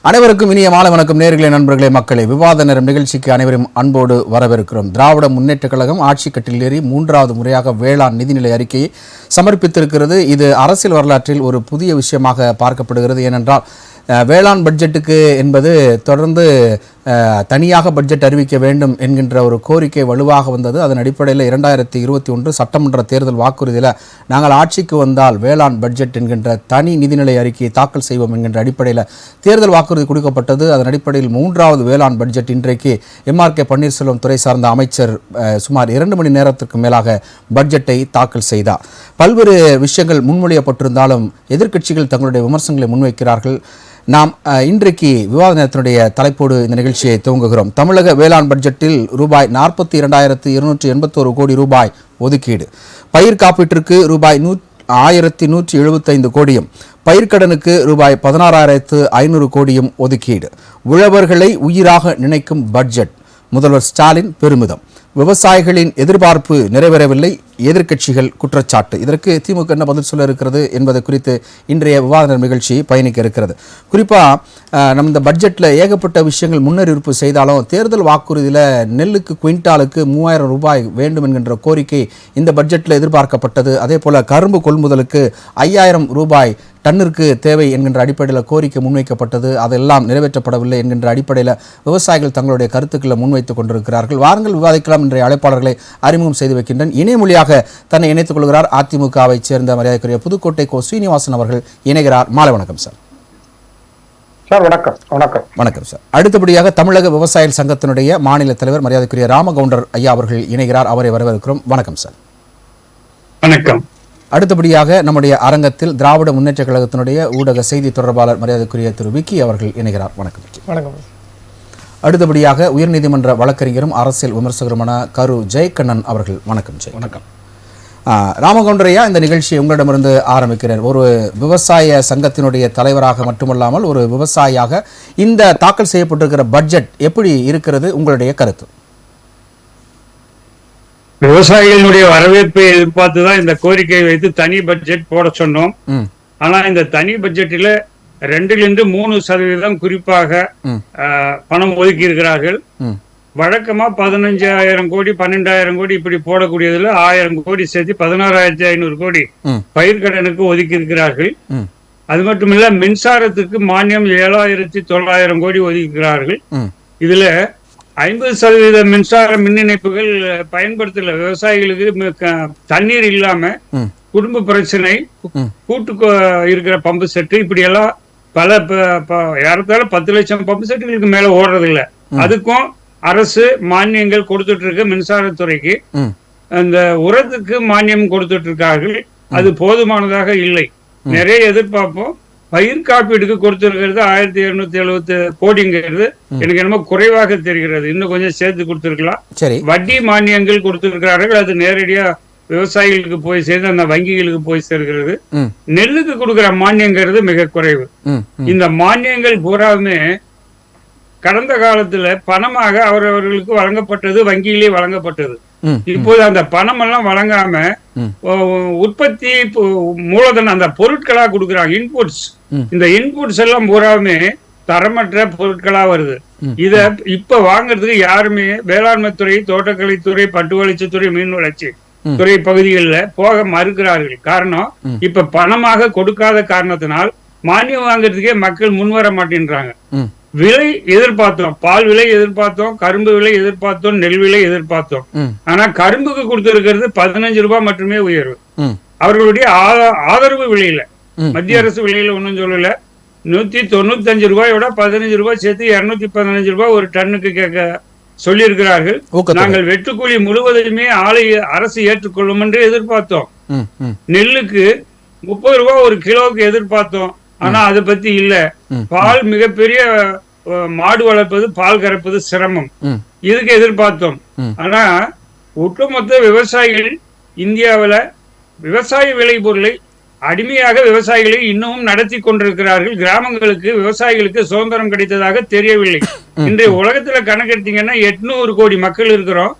அனைவருக்கும் இனிய மாலை வணக்கம். நேயர்களே, நண்பர்களே, மக்களே, விவாத நேரம் நிகழ்ச்சிக்கு அனைவரும் அன்போடு வரவேற்கிறோம். திராவிட முன்னேற்ற கழகம் ஆட்சி கட்டில் ஏறி 3வது முறையாக வேளாண் நிதிநிலை அறிக்கையை சமர்ப்பித்திருக்கிறது. இது அரசியல் வரலாற்றில் ஒரு புதிய விஷயமாக பார்க்கப்படுகிறது. ஏனென்றால் வேளாண் பட்ஜெட்டுக்கு என்பது தொடர்ந்து தனியாக பட்ஜெட் அறிவிக்க வேண்டும் என்கின்ற ஒரு கோரிக்கை வலுவாக வந்தது. அதன் அடிப்படையில் 2021 சட்டமன்ற தேர்தல் வாக்குறுதியில் நாங்கள் ஆட்சிக்கு வந்தால் வேளாண் பட்ஜெட் என்கின்ற தனி நிதிநிலை அறிக்கையை தாக்கல் செய்வோம் என்கின்ற அடிப்படையில் தேர்தல் வாக்குறுதி கொடுக்கப்பட்டது. அதன் அடிப்படையில் 3வது வேளாண் பட்ஜெட் இன்றைக்கு எம்.ஆர்.கே. பன்னீர்செல்வம் துறை சார்ந்த அமைச்சர் சுமார் 2 மணி நேரத்திற்கு மேலாக பட்ஜெட்டை தாக்கல் செய்தார். பல்வேறு விஷயங்கள் முன்மொழியப்பட்டிருந்தாலும் எதிர்க்கட்சிகள் தங்களுடைய விமர்சனங்களை முன்வைக்கிறார்கள். நாம் இன்றைக்கு விவாத நேரத்தினுடைய தலைப்போடு இந்த நிகழ்ச்சியை துவங்குகிறோம். தமிழக வேளாண் பட்ஜெட்டில் ரூபாய் 42,281 கோடி ரூபாய் ஒதுக்கீடு, பயிர் காப்பீட்டிற்கு ரூபாய் 1,175 கோடியும், பயிர்க்கடனுக்கு ரூபாய் 16,500 கோடியும் ஒதுக்கீடு. உழவர்களை உயிராக நினைக்கும் பட்ஜெட், முதல்வர் ஸ்டாலின் பெருமிதம். விவசாயிகளின் எதிர்பார்ப்பு நிறைவேறவில்லை, எதிர்க்கட்சிகள் குற்றச்சாட்டு. இதற்கு திமுக என்ன பதில் சொல்ல இருக்கிறது என்பது குறித்து இன்றைய விவாத நிகழ்ச்சி பயணிக்க இருக்கிறது. குறிப்பாக நம்ம இந்த பட்ஜெட்டில் ஏகப்பட்ட விஷயங்கள் முன்னறிவிப்பு செய்தாலும் தேர்தல் வாக்குறுதியில் நெல்லுக்கு குவிண்டாலுக்கு 3,000 ரூபாய் வேண்டும் என்கின்ற கோரிக்கை இந்த பட்ஜெட்டில் எதிர்பார்க்கப்பட்டது. அதே போல் கரும்பு கொள்முதலுக்கு 5,000 ரூபாய் டன்னிற்கு தேவை என்கின்ற அடிப்படையில் கோரிக்கை முன்வைக்கப்பட்டது. அதெல்லாம் நிறைவேற்றப்படவில்லை என்கின்ற அடிப்படையில் விவசாயிகள் தங்களுடைய கருத்துக்களை முன்வைத்துக் கொண்டிருக்கிறார்கள். வாருங்கள் விவாதிக்கலாம். இன்றைய அழைப்பாளர்களை அறிமுகம் செய்து வைக்கின்றேன். இணையமொழியாக தன்னை இணைத்துக் கொள்கிறார் அதிமுகவை சேர்ந்த மரியாதைக்குரிய புதுக்கோட்டை கோ. ஸ்ரீனிவாசன் அவர்கள் இணைகிறார். மாலை வணக்கம் சார். வணக்கம். வணக்கம் வணக்கம் சார். அடுத்தபடியாக தமிழக விவசாயிகள் சங்கத்தினுடைய மாநில தலைவர் மரியாதைக்குரிய ராமகவுண்டர் ஐயா அவர்கள் இணைகிறார். அவரை வரவேற்கிறோம். வணக்கம் சார். வணக்கம். அடுத்தபடியாக நம்முடைய அரங்கத்தில் திராவிட முன்னேற்ற கழகத்தினுடைய ஊடக செய்தி தொடர்பாளர் மரியாதைக்குரிய திரு விக்கி அவர்கள் இணைகிறார். வணக்கம். வணக்கம். அடுத்தபடியாக உயர்நீதிமன்ற வழக்கறிஞரும் அரசியல் விமர்சகருமான கரு ஜெயக்கண்ணன் அவர்கள். வணக்கம் ஜெய். வணக்கம். ராமகவுண்டரையா, இந்த நிகழ்ச்சியை உங்களிடமிருந்து ஆரம்பிக்கிறேன். ஒரு விவசாய சங்கத்தினுடைய தலைவராக மட்டுமல்லாமல் ஒரு விவசாயியாக இந்த தாக்கல் செய்யப்பட்டிருக்கிற பட்ஜெட் எப்படி இருக்கிறது, உங்களுடைய கருத்து? விவசாயிகளுடைய வரவேற்பை எதிர்பார்த்துதான் இந்த கோரிக்கையை வைத்து தனி பட்ஜெட் போட சொன்னோம். ஆனா இந்த தனி பட்ஜெட்டில் 2-3% குறிப்பாக பணம் ஒதுக்கி இருக்கிறார்கள். வழக்கமா 15,000 கோடி 12,000 கோடி இப்படி போடக்கூடியதுல 1,000 கோடி சேர்த்து 16,500 கோடி பயிர்க்கடனுக்கு ஒதுக்கி இருக்கிறார்கள். அது மட்டுமில்ல மின்சாரத்துக்கு மானியம் 7,900 கோடி ஒதுக்கிறார்கள். இதுல 50% மின்சார மின் இணைப்புகள் பயன்படுத்தல. விவசாயிகளுக்கு தண்ணீர் இல்லாம குடும்ப பிரச்சனை, கூட்டு இருக்கிற பம்பு செட்டு, இப்படி எல்லாம் பல யாரத்தாலும் 10 லட்சம் பம்பு செட்டுகளுக்கு மேல ஓடுறது இல்ல. அதுக்கும் அரசு மானியங்கள் கொடுத்துட்டு இருக்கு. மின்சாரத்துறைக்கு அந்த உரத்துக்கு மானியம் கொடுத்துட்டு இருக்கார்கள். அது போதுமானதாக இல்லை. நிறைய எதிர்பார்ப்போம். பயிர் காப்பீடுக்கு கொடுத்திருக்கிறது 1,270 கோடிங்கிறது எனக்கு என்னமோ குறைவாக தெரிகிறது. இன்னும் கொஞ்சம் சேர்த்து கொடுத்திருக்கலாம். வட்டி மானியங்கள் கொடுத்திருக்கிறார்கள். அது நேரடியா விவசாயிகளுக்கு போய் சேர்ந்து அந்த வங்கிகளுக்கு போய் சேர்க்கிறது. நெல்லுக்கு கொடுக்கிற மானியங்கிறது மிக குறைவு. இந்த மானியங்கள் பூராவுமே கடந்த காலத்துல பணமாக அவரவர்களுக்கு வழங்கப்பட்டது, வங்கியிலே வழங்கப்பட்டது. இப்போது அந்த பணம் எல்லாம் வழங்காம உற்பத்தி மூலதனம் அந்த பொருட்களா கொடுக்குறாங்க, இன்புட்ஸ். இந்த இன்புட்ஸ் எல்லாம் பூராவுமே தரமற்ற பொருட்களா வருது. இத இப்ப வாங்குறதுக்கு யாருமே வேளாண்மை துறை, தோட்டக்கலைத்துறை, பட்டு வளர்ச்சித்துறை, மீன் வளர்ச்சி துறை பகுதிகளில் போக மறுக்கிறார்கள். காரணம், இப்ப பணமாக கொடுக்காத காரணத்தினால் மானியம் வாங்குறதுக்கே மக்கள் முன்வர மாட்டேன்றாங்க. விலை எதிர்பார்த்தோம், பால் விலை எதிர்பார்த்தோம், கரும்பு விலை எதிர்பார்த்தோம், நெல் விலை எதிர்பார்த்தோம். ஆனா கரும்புக்கு கொடுத்திருக்கிறது 15 ரூபாய் மட்டுமே உயர்வு. அவர்களுடைய ஆதரவு விலையில, மத்திய அரசு விலையில ஒன்னும் சொல்லல. 195 ரூபாயோட 15 ரூபாய் சேர்த்து 215 ரூபாய் ஒரு டன்னுக்கு கேட்க சொல்லி இருக்கிறார்கள். நாங்கள் வெட்டுக்கூலி முழுவதுமே ஆலை அரசு ஏற்றுக்கொள்ளும் என்று எதிர்பார்த்தோம். நெல்லுக்கு 30 ரூபாய் ஒரு கிலோவுக்கு எதிர்பார்த்தோம். ஆனா அதை பத்தி இல்ல. பால் மிகப்பெரிய மாடு வளர்ப்பது, பால் கறப்பது சிரமம், இதுக்கு எதிர்பார்த்தோம். ஆனா ஒட்டுமொத்த விவசாயிகள் இந்தியாவில விவசாய விளை பொருளை அடிமையாக விவசாயிகளை இன்னமும் நடத்தி கொண்டிருக்கிறார்கள். கிராமங்களுக்கு விவசாயிகளுக்கு சுதந்திரம் கிடைத்ததாக தெரியவில்லை. இன்றைய உலகத்துல கணக்கெடுத்தீங்கன்னா 800 கோடி மக்கள் இருக்கிறோம்.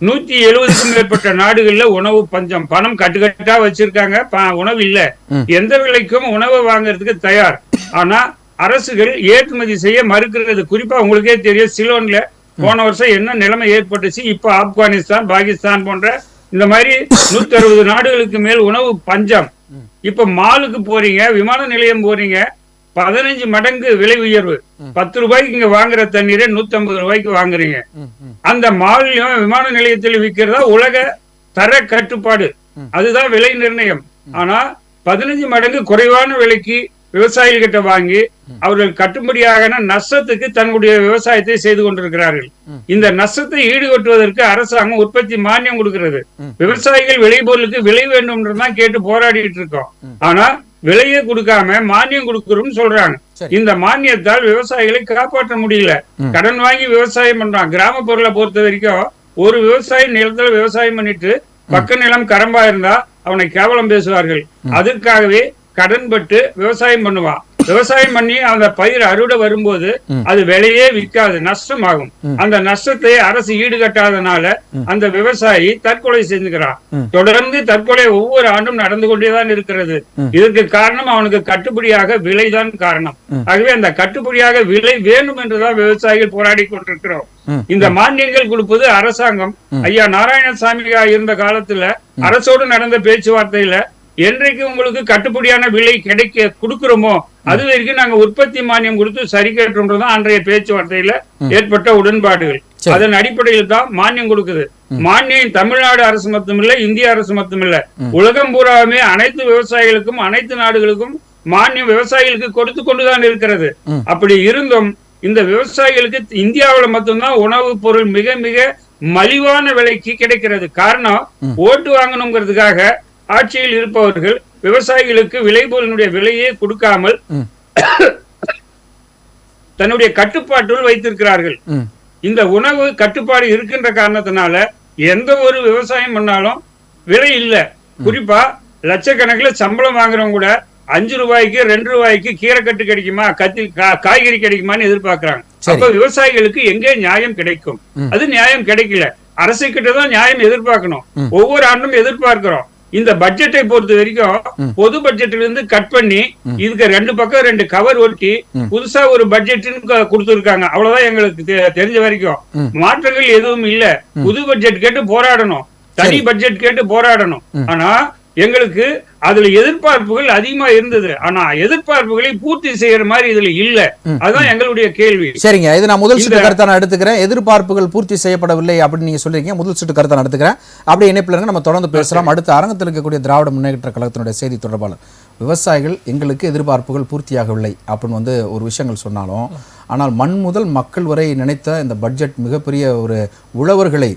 170க்கும் மேற்பட்ட நாடுகள்ல உணவு பஞ்சம், பணம் கட்டுக்கட்டா வச்சிருக்காங்க, உணவு இல்ல. எந்த விலைக்கும் உணவு வாங்கறதுக்கு தயார். ஆனா அரசுகள் ஏற்றுமதி செய்ய மறுக்கிறது. குறிப்பா உங்களுக்கே தெரியும், சிலோன்ல போன வருஷம் என்ன நிலைமை ஏற்பட்டுச்சு. இப்ப ஆப்கானிஸ்தான், பாகிஸ்தான் போன்ற இந்த மாதிரி 160 நாடுகளுக்கு மேல் உணவு பஞ்சம். இப்ப மாலுக்கு போறீங்க, விமான நிலையம் போறீங்க, 15 மடங்கு விலை உயர்வு. 10 ரூபாய்க்கு இங்க வாங்குற தண்ணீரை 150 ரூபாய்க்கு வாங்குறீங்க. அந்த மாலையும் விமான நிலையத்தில் விற்கிறதா உலக தர கட்டுப்பாடு, அதுதான் விலை நிர்ணயம். ஆனா 15 மடங்கு குறைவான விலைக்கு விவசாயிகள் கிட்ட வாங்கி அவர்கள் கட்டுப்படியாக நஷ்டத்துக்கு தன்னுடைய விவசாயத்தை செய்து கொண்டிருக்கிறார்கள். இந்த நஷ்டத்தை ஈடுகட்டுவதற்கு அரசாங்கம் உற்பத்தி மானியம் கொடுக்கிறது. விவசாயிகள் விளைபொருளுக்கு விலை வேண்டும்ன்றதுதான் கேட்டு போராடிட்டு இருக்கோம். ஆனா விலையே கொடுக்காம மானியம் கொடுக்கிறோம்னு சொல்றாங்க. இந்த மானியத்தால் விவசாயிகளை காப்பாற்ற முடியல. கடன் வாங்கி விவசாயம் பண்றான். கிராமப்புறங்களை பொறுத்த வரைக்கும் ஒரு விவசாயி நிலத்துல விவசாயம் பண்ணிட்டு பக்க நிலம் கரம்பா இருந்தா அவனை கேவலம் பேசுவார்கள். அதுக்காகவே கடன் பட்டு விவசாயம் பண்ணுவான். விவசாயம் பண்ணி அந்த பயிர் அறுவடை வரும்போது அது விலையே விற்காது, நஷ்டமாகும். அந்த நஷ்டத்தை அரசு ஈடுகட்டாதனால அந்த விவசாயி தற்கொலை செஞ்சுக்கிறான். தொடர்ந்து தற்கொலை ஒவ்வொரு ஆண்டும் நடந்து கொண்டேதான் இருக்கிறது. இதற்கு காரணம் அவனுக்கு கட்டுப்படியாக விலைதான் காரணம். ஆகவே அந்த கட்டுப்படியாக விலை வேண்டும் என்றுதான் விவசாயிகள் போராடி கொண்டிருக்கிறோம். இந்த மானியங்கள் கொடுப்பது அரசாங்கம். ஐயா நாராயணசாமி இருந்த காலத்துல அரசோடு நடந்த பேச்சுவார்த்தையில என்றைக்கு உங்களுக்கு கட்டுப்படியான விலை கிடைக்க கொடுக்கிறோமோ அது வரைக்கும் நாங்க உற்பத்தி மானியம் கொடுத்து சரி கேட்டோம்ன்றதான் அன்றைய பேச்சுவார்த்தையில ஏற்பட்ட உடன்பாடுகள். அதன் அடிப்படையில் தான் மானியம் கொடுக்குது. மானியம் தமிழ்நாடு அரசு மட்டுமில்ல, இந்திய அரசு மட்டுமில்ல, உலகம் பூராவுமே அனைத்து விவசாயிகளுக்கும் அனைத்து நாடுகளுக்கும் மானியம் விவசாயிகளுக்கு கொடுத்து கொண்டுதான் இருக்கிறது. அப்படி இருந்தும் இந்த விவசாயிகளுக்கு இந்தியாவில மட்டும்தான் உணவு பொருள் மிக மிக மலிவான விலைக்கு கிடைக்கிறது. காரணம், ஓட்டு வாங்கணுங்கிறதுக்காக ஆட்சியில் இருப்பவர்கள் விவசாயிகளுக்கு விளைபொருளுடைய விலையே கொடுக்காமல் தன்னுடைய கட்டுப்பாட்டுள் வைத்திருக்கிறார்கள். இந்த உணவு கட்டுப்பாடு இருக்கின்ற காரணத்தினால எந்த ஒரு விவசாயம் பண்ணாலும் விலை இல்லை. குறிப்பா லட்சக்கணக்கில் சம்பளம் வாங்குறவங்க கூட 5 ரூபாய்க்கு 2 ரூபாய்க்கு கீரை கட்டு கிடைக்குமா, காய்கறி கிடைக்குமான்னு எதிர்பார்க்கிறாங்க. அப்ப விவசாயிகளுக்கு எங்கே நியாயம் கிடைக்கும்? அது நியாயம் கிடைக்கல. அரசு கிட்டதான் நியாயம் எதிர்பார்க்கணும். ஒவ்வொரு ஆண்டும் எதிர்பார்க்கிறோம். இந்த பட்ஜெட்டை பொறுத்த வரைக்கும் பொது பட்ஜெட்ல இருந்து கட் பண்ணி இதுக்கு 2 பக்கம் 2 கவர் ஒட்டி புதுசா ஒரு பட்ஜெட் கொடுத்திருக்காங்க. அவ்வளவுதான் எங்களுக்கு தெரிஞ்ச வரைக்கும். மாற்றங்கள் எதுவும் இல்ல. புது பட்ஜெட் கேட்டு போராடணும், தனி பட்ஜெட் கேட்டு போராடணும். ஆனா எங்களுக்கு அதுல எதிர்பார்ப்புகள் அதிகமா இருந்தது. ஆனா எதிர்பார்ப்புகளை பூர்த்தி செய்யற மாதிரி இதுல இல்ல. அதுதான் எங்களுடைய கேள்வி. சரிங்க, இது நான் முதல் சுற்று கருத்தை நான் எடுத்துக்கிறேன். எதிர்பார்ப்புகள் பூர்த்தி செய்யப்படவில்லை அப்படின்னு நீங்க சொல்றீங்க. முதல் சுற்று கருத்தை நான் எடுத்துக்கிறேன். அப்படியே இணைப்பில் நம்ம தொடர்ந்து பேசலாம். அடுத்த அரங்கத்தில் இருக்கக்கூடிய திராவிட முன்னேற்ற கழகத்தினுடைய செய்தி தொடர்பாளர், விவசாயிகள் எங்களுக்கு எதிர்பார்ப்புகள் பூர்த்தியாகவில்லை அப்படின்னு ஒரு விஷயங்கள் சொன்னாலும், ஆனால் மண் முதல் மக்கள் வரை நினைத்த இந்த பட்ஜெட் மிகப்பெரிய ஒரு உழவர்களை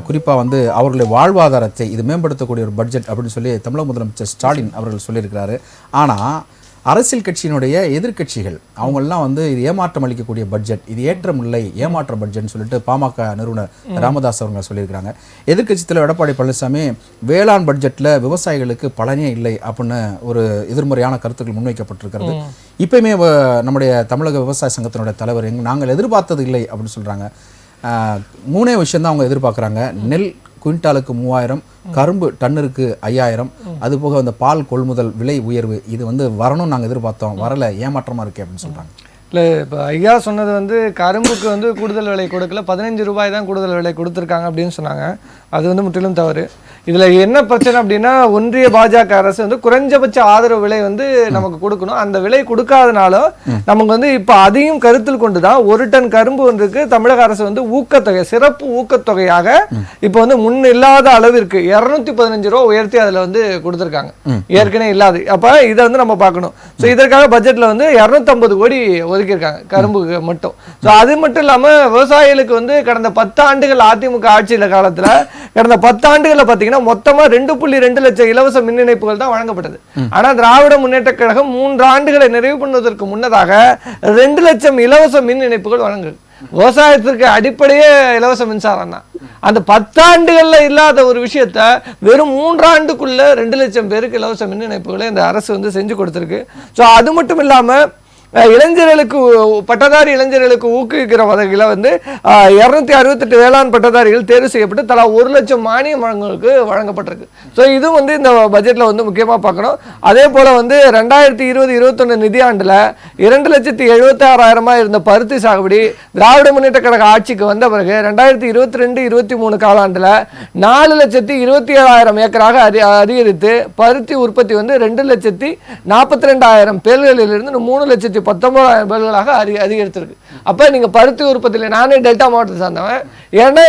குறிப்பாக அவர்களுடைய வாழ்வாதாரத்தை இது மேம்படுத்தக்கூடிய ஒரு பட்ஜெட் அப்படின்னு சொல்லி தமிழக முதலமைச்சர் ஸ்டாலின் அவர்கள் சொல்லியிருக்கிறாரு. ஆனால் அரசியல் கட்சியினுடைய எதிர்க்கட்சிகள் அவங்கெல்லாம் இது ஏமாற்றம் அளிக்கக்கூடிய பட்ஜெட், இது ஏற்றம் இல்லை, ஏமாற்ற பட்ஜெட்னு சொல்லிட்டு பாமக நிறுவனர் ராமதாஸ் அவங்க சொல்லியிருக்கிறாங்க. எதிர்க்கட்சி தலைவர் எடப்பாடி பழனிசாமி வேளாண் பட்ஜெட்டில் விவசாயிகளுக்கு பலனே இல்லை அப்படின்னு ஒரு எதிர்மறையான கருத்துக்கள் முன்வைக்கப்பட்டிருக்கிறது. இப்பயுமே நம்முடைய தமிழக விவசாய சங்கத்தினுடைய தலைவர் நாங்கள் எதிர்பார்த்தது இல்லை அப்படின்னு சொல்கிறாங்க. 3 விஷயம் தான் அவங்க எதிர்பார்க்குறாங்க. நெல் குவிண்டாலுக்கு 3000, கரும்பு டன்னுக்கு 5000, அதுபோக அந்த பால் கொள்முதல் விலை உயர்வு இது வரணும் நாங்கள் எதிர்பார்த்தோம், வரலை, ஏமாற்றமாக இருக்கு அப்படின்னு சொல்கிறாங்க. இல்லை, இப்போ ஐயா சொன்னது கரும்புக்கு கூடுதல் விலை கொடுக்கல, 15 ரூபாய் தான் கூடுதல் விலை கொடுத்துருக்காங்க அப்படின்னு சொன்னாங்க. அது முற்றிலும் தவறு. இதில் என்ன பிரச்சனை அப்படின்னா, ஒன்றிய பாஜக அரசு குறைஞ்சபட்ச ஆதரவு விலை நமக்கு கொடுக்கணும். அந்த விலை கொடுக்காதனாலும் நமக்கு இப்போ அதையும் கருத்தில் கொண்டு தான் 1 டன் கரும்பு ஒன்றுக்கு தமிழக அரசு ஊக்கத்தொகை, சிறப்பு ஊக்கத்தொகையாக இப்போ முன் இல்லாத அளவிற்கு 215 ரூபா உயர்த்தி அதில் கொடுத்துருக்காங்க, ஏற்கனவே இல்லாது. அப்போ இதை நம்ம பார்க்கணும். ஸோ இதற்காக பட்ஜெட்டில் 250 கோடி ஒதுக்கியிருக்காங்க கரும்புக்கு மட்டும். ஸோ அது மட்டும் இல்லாமல் விவசாயிகளுக்கு கடந்த 10 ஆண்டுகள் அதிமுக ஆட்சியில் காலத்தில் கடந்த 10 ஆண்டுகளில் பார்த்தீங்கன்னா மொத்தமா 2.2 லட்சம் இலவச மின் இணைப்புகள் தான் வழங்கப்பட்டது. ஆனா திராவிட முன்னேற்ற கழகம் 3 ஆண்டுகளை நிறைவு பண்ணுவதற்கு முன்னதாக 2 லட்சம் இலவச மின் இணைப்புகள் வழங்குது. விவசாயத்திற்கு அடிப்படையே இலவச மின்சாரம் தான். அந்த 10 ஆண்டுகள்ல இல்லாத ஒரு விஷயத்த வெறும் 3 ஆண்டுக்குள்ள 2 லட்சம் பேருக்கு இலவச மின் இணைப்புகளை இந்த அரசு செஞ்சு கொடுத்திருக்கு. ஸோ அது மட்டும் இல்லாம இளைஞர்களுக்கு பட்டதாரி இளைஞர்களுக்கு ஊக்குவிக்கிற வகையில் வந்து 268 வேளாண் பட்டதாரிகள் தேர்வு செய்யப்பட்டு தலா 1 லட்சம் மானியம் வழங்கப்பட்டிருக்கு. ஸோ இதுவும் வந்து இந்த பட்ஜெட்டில் வந்து முக்கியமாக பார்க்கணும். அதே போல் வந்து 2020-21 நிதியாண்டில் 2,76,000 இருந்த பருத்தி சாகுபடி திராவிட முன்னேற்ற கழக ஆட்சிக்கு வந்த பிறகு 2022-23 காலாண்டில் 4,27,000 ஏக்கராக அதிகரித்து பருத்தி உற்பத்தி வந்து 2,42,000 பேல்களிலிருந்து 3,19,000 பேல்களாக அதிகரித்திருக்கு. அப்போ நீங்கள் பருத்தி உற்பத்தியில், நானே டெல்டா மாவட்டத்தை சார்ந்தவன், ஏன்னா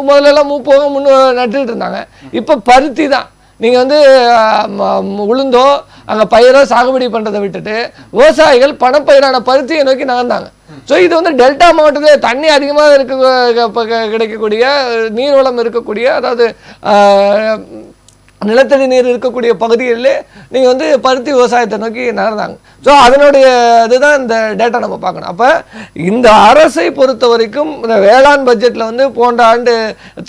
முதல்லலாம் முன்னு நட்டுக்கிட்டு இருந்தாங்க. இப்போ பருத்தி தான். நீங்கள் வந்து உளுந்தோ அங்கே பயிரோ சாகுபடி பண்ணுறதை விட்டுட்டு விவசாயிகள் பணப்பயிரான பருத்தியை நோக்கி நகர்ந்தாங்க. ஸோ இது வந்து டெல்டா மாவட்டத்தில் தண்ணி அதிகமாக கிடைக்கக்கூடிய, நீர்வளம் இருக்கக்கூடிய, அதாவது நிலத்தடி நீர் இருக்கக்கூடிய பகுதிகளிலே நீங்கள் வந்து பருத்தி விவசாயத்தை நோக்கி நகர்ந்தாங்க. ஸோ அதனுடைய இதுதான் இந்த டேட்டா நம்ம பார்க்கணும். அப்போ இந்த அரசை பொறுத்த வரைக்கும் இந்த வேளாண் பட்ஜெட்டில் வந்து போன்ற ஆண்டு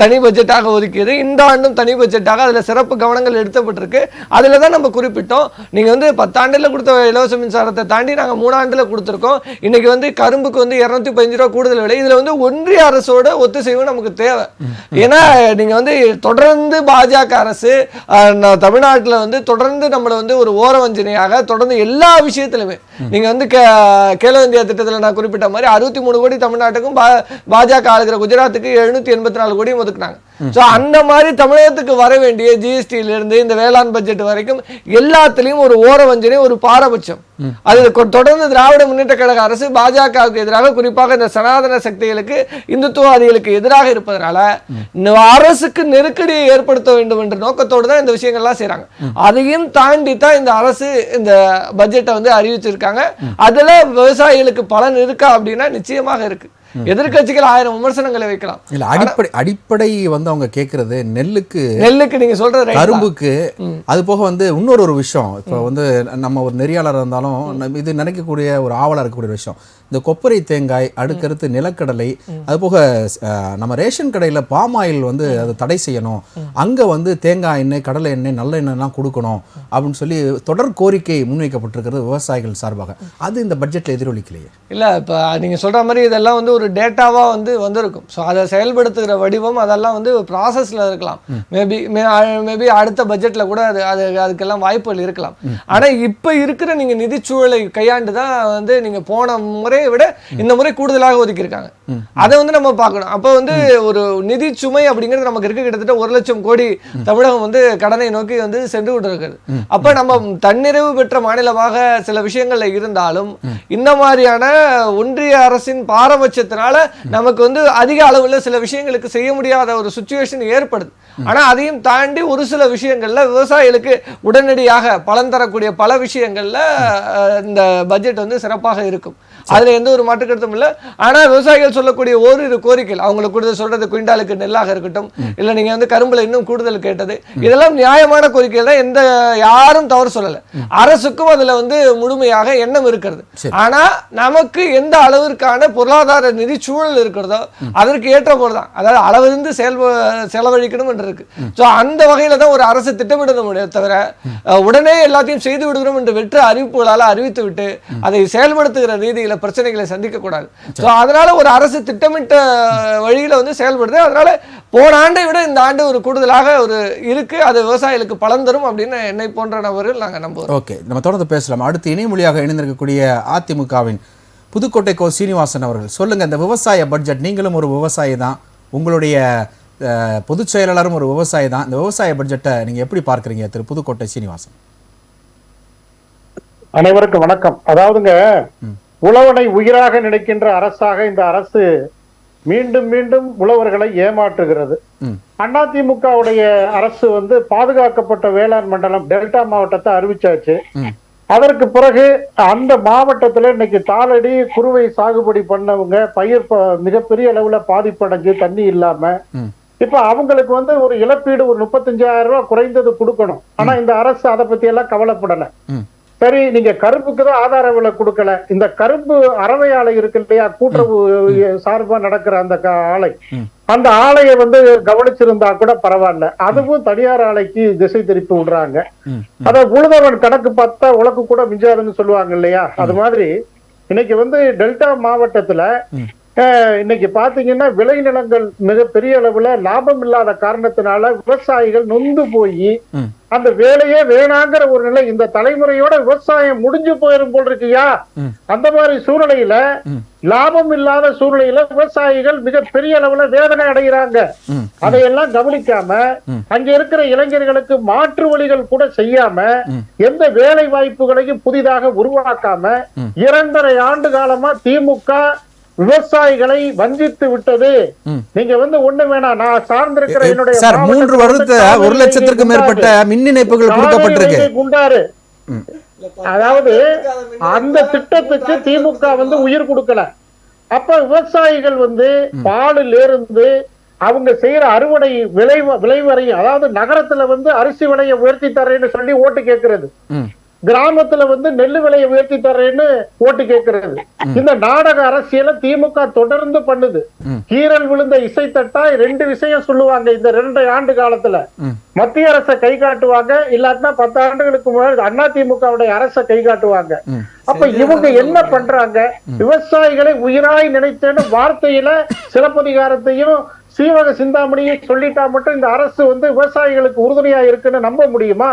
தனி பட்ஜெட்டாக ஒதுக்கியது, இந்த ஆண்டும் தனி பட்ஜெட்டாக அதில் சிறப்பு கவனங்கள் எடுத்தப்பட்டிருக்கு. அதில் தான் நம்ம குறிப்பிட்டோம். நீங்கள் வந்து 10 ஆண்டில் கொடுத்த இலவச மின்சாரத்தை தாண்டி நாங்கள் 3 ஆண்டில் கொடுத்துருக்கோம். இன்றைக்கி வந்து கரும்புக்கு வந்து 215 ரூபா கூடுதல் விலை. இதில் வந்து ஒன்றிய அரசோட ஒத்துழைப்பு நமக்கு தேவை. ஏன்னா நீங்கள் வந்து தொடர்ந்து பாஜக அரசு தமிழ்நாட்டில் வந்து தொடர்ந்து நம்மளை வந்து ஒரு ஓரவஞ்சனையாக தொடர்ந்து எல்லா விஷயத்திலுமே, நீங்க வந்து கேலோ இந்தியா திட்டத்தில் நான் குறிப்பிட்ட மாதிரி 63 கோடி தமிழ்நாட்டுக்கும் பாஜக ஆளுகிற குஜராத்துக்கு 784 கோடி ஒதுக்குனாங்க. ஸோ அந்த மாதிரி தமிழகத்துக்கு வர வேண்டிய ஜிஎஸ்டியிலிருந்து இந்த வேளாண் பட்ஜெட் வரைக்கும் எல்லாத்திலையும் ஒரு ஓரவஞ்சனை, ஒரு பாரபட்சம். அது தொடர்ந்து திராவிட முன்னேற்ற கழக அரசு பாஜகவுக்கு எதிராக, குறிப்பாக இந்த சனாதன சக்திகளுக்கு, இந்துத்துவவாதிகளுக்கு எதிராக இருப்பதனால அரசுக்கு நெருக்கடியை ஏற்படுத்த வேண்டும் என்ற நோக்கத்தோடு தான் இந்த விஷயங்கள்லாம் செய்யறாங்க. அதையும் தாண்டி தான் இந்த அரசு இந்த பட்ஜெட்டை வந்து அறிவிச்சிருக்காங்க. அதுல விவசாயிகளுக்கு பலன் இருக்கா அப்படின்னா நிச்சயமாக இருக்கு. எதிர்கட்சிகள் 1000 விமர்சனங்களை வைக்கலாம். இல்ல அடிப்படை வந்து அவங்க கேட்கறது நெல்லுக்கு நீங்க சொல்றது கரும்புக்கு. அது போக வந்து இன்னொரு விஷயம், இப்போ வந்து நம்ம ஒரு நெறியாளர் இருந்தாலும் இது நினைக்கக்கூடிய ஒரு ஆவலா இருக்கக்கூடிய விஷயம், இந்த கொப்பரை தேங்காய், அடுக்கடுத்து நிலக்கடலை, அது போக நம்ம ரேஷன் கடையில் பாமாயில் வந்து அதை தடை செய்யணும், அங்கே வந்து தேங்காய் எண்ணெய், கடலை எண்ணெய், நல்ல எண்ணெய்லாம் கொடுக்கணும் அப்படின்னு சொல்லி தொடர் கோரிக்கை முன்வைக்கப்பட்டிருக்கிறது விவசாயிகள் சார்பாக. அது இந்த பட்ஜெட்டில் எதிரொலிக்கலையே. இல்லை, இப்போ நீங்கள் சொல்கிற மாதிரி இதெல்லாம் வந்து ஒரு டேட்டாவாக வந்து வந்திருக்கும். ஸோ அதை செயல்படுத்துகிற வடிவம் அதெல்லாம் வந்து ப்ராசஸில் இருக்கலாம். மேபி அடுத்த பட்ஜெட்டில் கூட அதுக்கெல்லாம் வாய்ப்புகள் இருக்கலாம். ஆனால் இப்போ இருக்கிற நீங்கள் நிதிச்சூழலை கையாண்டு தான் வந்து நீங்கள் போன முறையை விட இந்த முறை கூடுதலாக ஒதுக்கியிருக்காங்க. அதை வந்து நம்ம பார்க்கணும். அப்போ வந்து ஒரு நிதி சுமை அப்படிங்கிறது நமக்கு இருக்க கிட்டத்தட்ட 1 லட்சம் கோடி தமிழகம் வந்து கடனை நோக்கி வந்து சென்று கொண்டு இருக்கிறது. அப்போ நம்ம தன்னிறைவு பெற்ற மாநிலமாக சில விஷயங்கள்ல இருந்தாலும் இந்த மாதிரியான ஒன்றிய அரசின் பாரபட்சத்தினால நமக்கு வந்து அதிக அளவுல சில விஷயங்களுக்கு செய்ய முடியாத ஒரு சிச்சுவேஷன் ஏற்படுது. ஆனா அதையும் தாண்டி ஒரு சில விஷயங்கள்ல விவசாயிகளுக்கு உடனடியாக பலன் தரக்கூடிய பல விஷயங்கள்ல இந்த பட்ஜெட் வந்து சிறப்பாக இருக்கும். அதுல எந்த ஒரு மாற்று கருத்தும் இல்லை. ஆனா விவசாயிகள் சொல்லக்கூடிய ஓரிரு கோரிக்கைகள், அவங்களுக்கு கூடுதல் சொல்றது குவிண்டாலுக்கு நெல்லாக இருக்கட்டும், இல்ல நீங்க வந்து கரும்புல இன்னும் கூடுதல் கேட்டது, இதெல்லாம் நியாயமான கோரிக்கைகள் தான். எந்த யாரும் தவறு சொல்லல. அரசுக்கும் அதுல வந்து முழுமையாக எண்ணம் இருக்கிறது. ஆனா நமக்கு எந்த அளவிற்கான பொருளாதார நிதி சூழல் இருக்கிறதோ அதற்கு ஏற்ற போலதான், அதாவது அளவிருந்து செலவழிக்கணும் என்று இருக்கு. சோ அந்த வகையில தான் ஒரு அரசு திட்டமிடணும் தவிர உடனே எல்லாத்தையும் செய்து விடுகிறோம் என்று வெற்று அறிவிப்புகளால் அறிவித்து விட்டு அதை செயல்படுத்துகிற ரீதியில் பிரச்சனைகளை சந்திக்க கூடாது. அதனால ஒரு அரசு திட்டமிட்ட வழியில வந்து செயல்படுது. அதனால போன ஆண்டை விட இந்த ஆண்டு ஒரு கூடுதலாக ஒரு இருக்கு. அது விவசாயிகளுக்கு பலன் தரும் அப்படின்னு என்னை போன்ற நபர்கள் நாங்கள் நம்புவோம். ஓகே, நம்ம தொடர்ந்து பேசலாம். அடுத்து இணைமொழியாக இணைந்திருக்கக்கூடிய அதிமுகவின் புதுக்கோட்டை கோ சீனிவாசன் அவர்கள், சொல்லுங்க, இந்த விவசாய பட்ஜெட், நீங்களும் ஒரு விவசாயி தான், உங்களுடைய பொதுச் செயலாளரும் ஒரு விவசாயி தான், இந்த விவசாய பட்ஜெட்டை நீங்க எப்படி பார்க்குறீங்க திரு புதுக்கோட்டை சீனிவாசன்? அனைவருக்கும் வணக்கம். அதாவதுங்க, உழவனை உயிராக நினைக்கின்ற அரசாக இந்த அரசு மீண்டும் மீண்டும் உழவர்களை ஏமாற்றுகிறது. அதிமுகவுடைய அரசு வந்து பாதுகாக்கப்பட்ட வேளாண் மண்டலம் டெல்டா மாவட்டத்தை அறிவிச்சாச்சு. அதற்கு பிறகு அந்த மாவட்டத்துல இன்னைக்கு தாளடி குறுவை சாகுபடி பண்ணவங்க பயிர் மிகப்பெரிய அளவுல பாதிப்படைஞ்சு தண்ணி இல்லாம இப்ப அவங்களுக்கு வந்து ஒரு இழப்பீடு ஒரு 35,000 ரூபாய் குறைந்தது கொடுக்கணும். ஆனா இந்த அரசு அதை பத்தி எல்லாம் கவலைப்படல. சரி, நீங்க கரும்புக்கு தான் ஆதார விலை கொடுக்கல, இந்த கரும்பு அறவை ஆலை இருக்கு இல்லையா, கூட்டுறவு சார்பா நடக்கிற அந்த ஆலை, அந்த ஆலையை வந்து கவனிச்சிருந்தா கூட பரவாயில்ல, அதுவும் தனியார் ஆலைக்கு திசை திருப்பி விடுறாங்க. அத உழுதவன் கணக்கு பார்த்தா உலக்கு கூட மிஞ்சாதுன்னு சொல்லுவாங்க இல்லையா, அது மாதிரி இன்னைக்கு வந்து டெல்டா மாவட்டத்துல இன்னைக்கு பாத்தீங்கன்னா விளைநிலங்கள் மிக பெரிய அளவுல லாபம் இல்லாத காரணத்தினால விவசாயிகள் நொந்து போய் அந்த வேலையே வேணாங்கிற ஒரு நிலை, இந்த தலைமுறையோட விவசாயம் முடிஞ்சு போயிரும் போல் இருக்கியா. அந்த மாதிரி சூழ்நிலையில லாபம் இல்லாத சூழ்நிலையில விவசாயிகள் மிக பெரிய அளவுல வேதனை அடைகிறாங்க. அதையெல்லாம் கவனிக்காம அங்க இருக்கிற இளைஞர்களுக்கு மாற்று வழிகள் கூட செய்யாம எந்த வேலை வாய்ப்புகளையும் புதிதாக உருவாக்காம 2.5 ஆண்டு காலமா திமுக விவசாயிகளை வஞ்சித்து விட்டது. நீங்க வந்து ஒண்ணு வேணாம், நான் சார்ந்திருக்கிற என்னுடைய சார் 3 வருடத்துல 1 லட்சத்திற்கும் மேற்பட்ட மின் இணைப்புகள் கொடுக்கப்பட்டிருக்கு. குண்டாரு, அதாவது அந்த திட்டத்துக்கு திமுக வந்து உயிர் கொடுக்கல. அப்ப விவசாயிகள் வந்து பாலில் இருந்து அவங்க செய்யற அறுவடை விளைவரை, அதாவது நகரத்துல வந்து அரிசி விலையை உயர்த்தி தர்றேன்னு சொல்லி ஓட்டு கேட்கிறது, கிராமத்துல வந்து நெல்லு விலையை உயர்த்தி தர்றேன்னு ஓட்டு கேட்கிறது. இந்த நாடக அரசியலை திமுக தொடர்ந்து பண்ணுது. கீரல் விழுந்த இசைத்தட்டா 2 விஷயம் சொல்லுவாங்க. இந்த 2 ஆண்டு காலத்துல மத்திய அரசை கை காட்டுவாங்க, இல்லாட்டினா 10 ஆண்டுகளுக்கு முன்னாடி அண்ணா திமுகவுடைய அரசை கை காட்டுவாங்க. அப்ப இவங்க என்ன பண்றாங்க, விவசாயிகளை உயிராய் நினைத்தேன்னு வார்த்தையில சிலப்பதிகாரத்தையும் சீவக சிந்தாமணியும் சொல்லிட்டா மட்டும் இந்த அரசு வந்து விவசாயிகளுக்கு உறுதுணையா இருக்குன்னு நம்ப முடியுமா?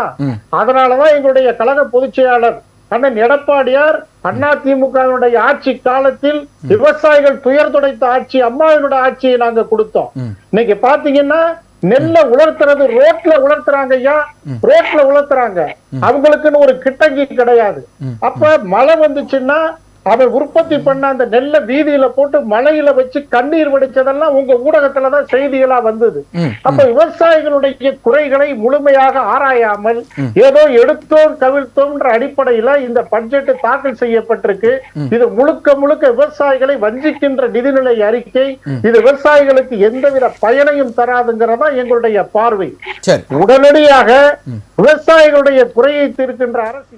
அதனாலதான் எங்களுடைய கழக பொதுச் செயலாளர் அண்ணன் எடப்பாடியார் அதிமுகவினுடைய ஆட்சி காலத்தில் விவசாயிகள் துயர் துடைத்த ஆட்சி, அம்மாவினுடைய ஆட்சியை நாங்க கொடுத்தோம். இன்னைக்கு பாத்தீங்கன்னா நெல்லை உலர்த்துறது ரோட்ல உலர்த்துறாங்க ஐயா, ரோட்ல உலர்த்துறாங்க. அவங்களுக்குன்னு ஒரு கிட்டங்கி கிடையாது. அப்ப மழை வந்துச்சுன்னா அவன் உற்பத்தி பண்ண அந்த நெல்ல வீதியில போட்டு மழையில வச்சு கண்ணீர் வடிச்சதெல்லாம் உங்க ஊடகத்துலதான் செய்திகளா வந்தது. அப்ப விவசாயிகளுடைய குறைகளை முழுமையாக ஆராயாமல் ஏதோ எடுத்தோம் கவிழ்த்தோம்ன்ற அடிப்படையில இந்த பட்ஜெட் தாக்கல் செய்யப்பட்டிருக்கு. இது முழுக்க முழுக்க விவசாயிகளை வஞ்சிக்கின்ற நிதிநிலை அறிக்கை. இது விவசாயிகளுக்கு எந்தவித பயனையும் தராதுங்கிறதா எங்களுடைய பார்வை. உடனடியாக விவசாயிகளுடைய குறையை தீர்க்கின்ற அரசு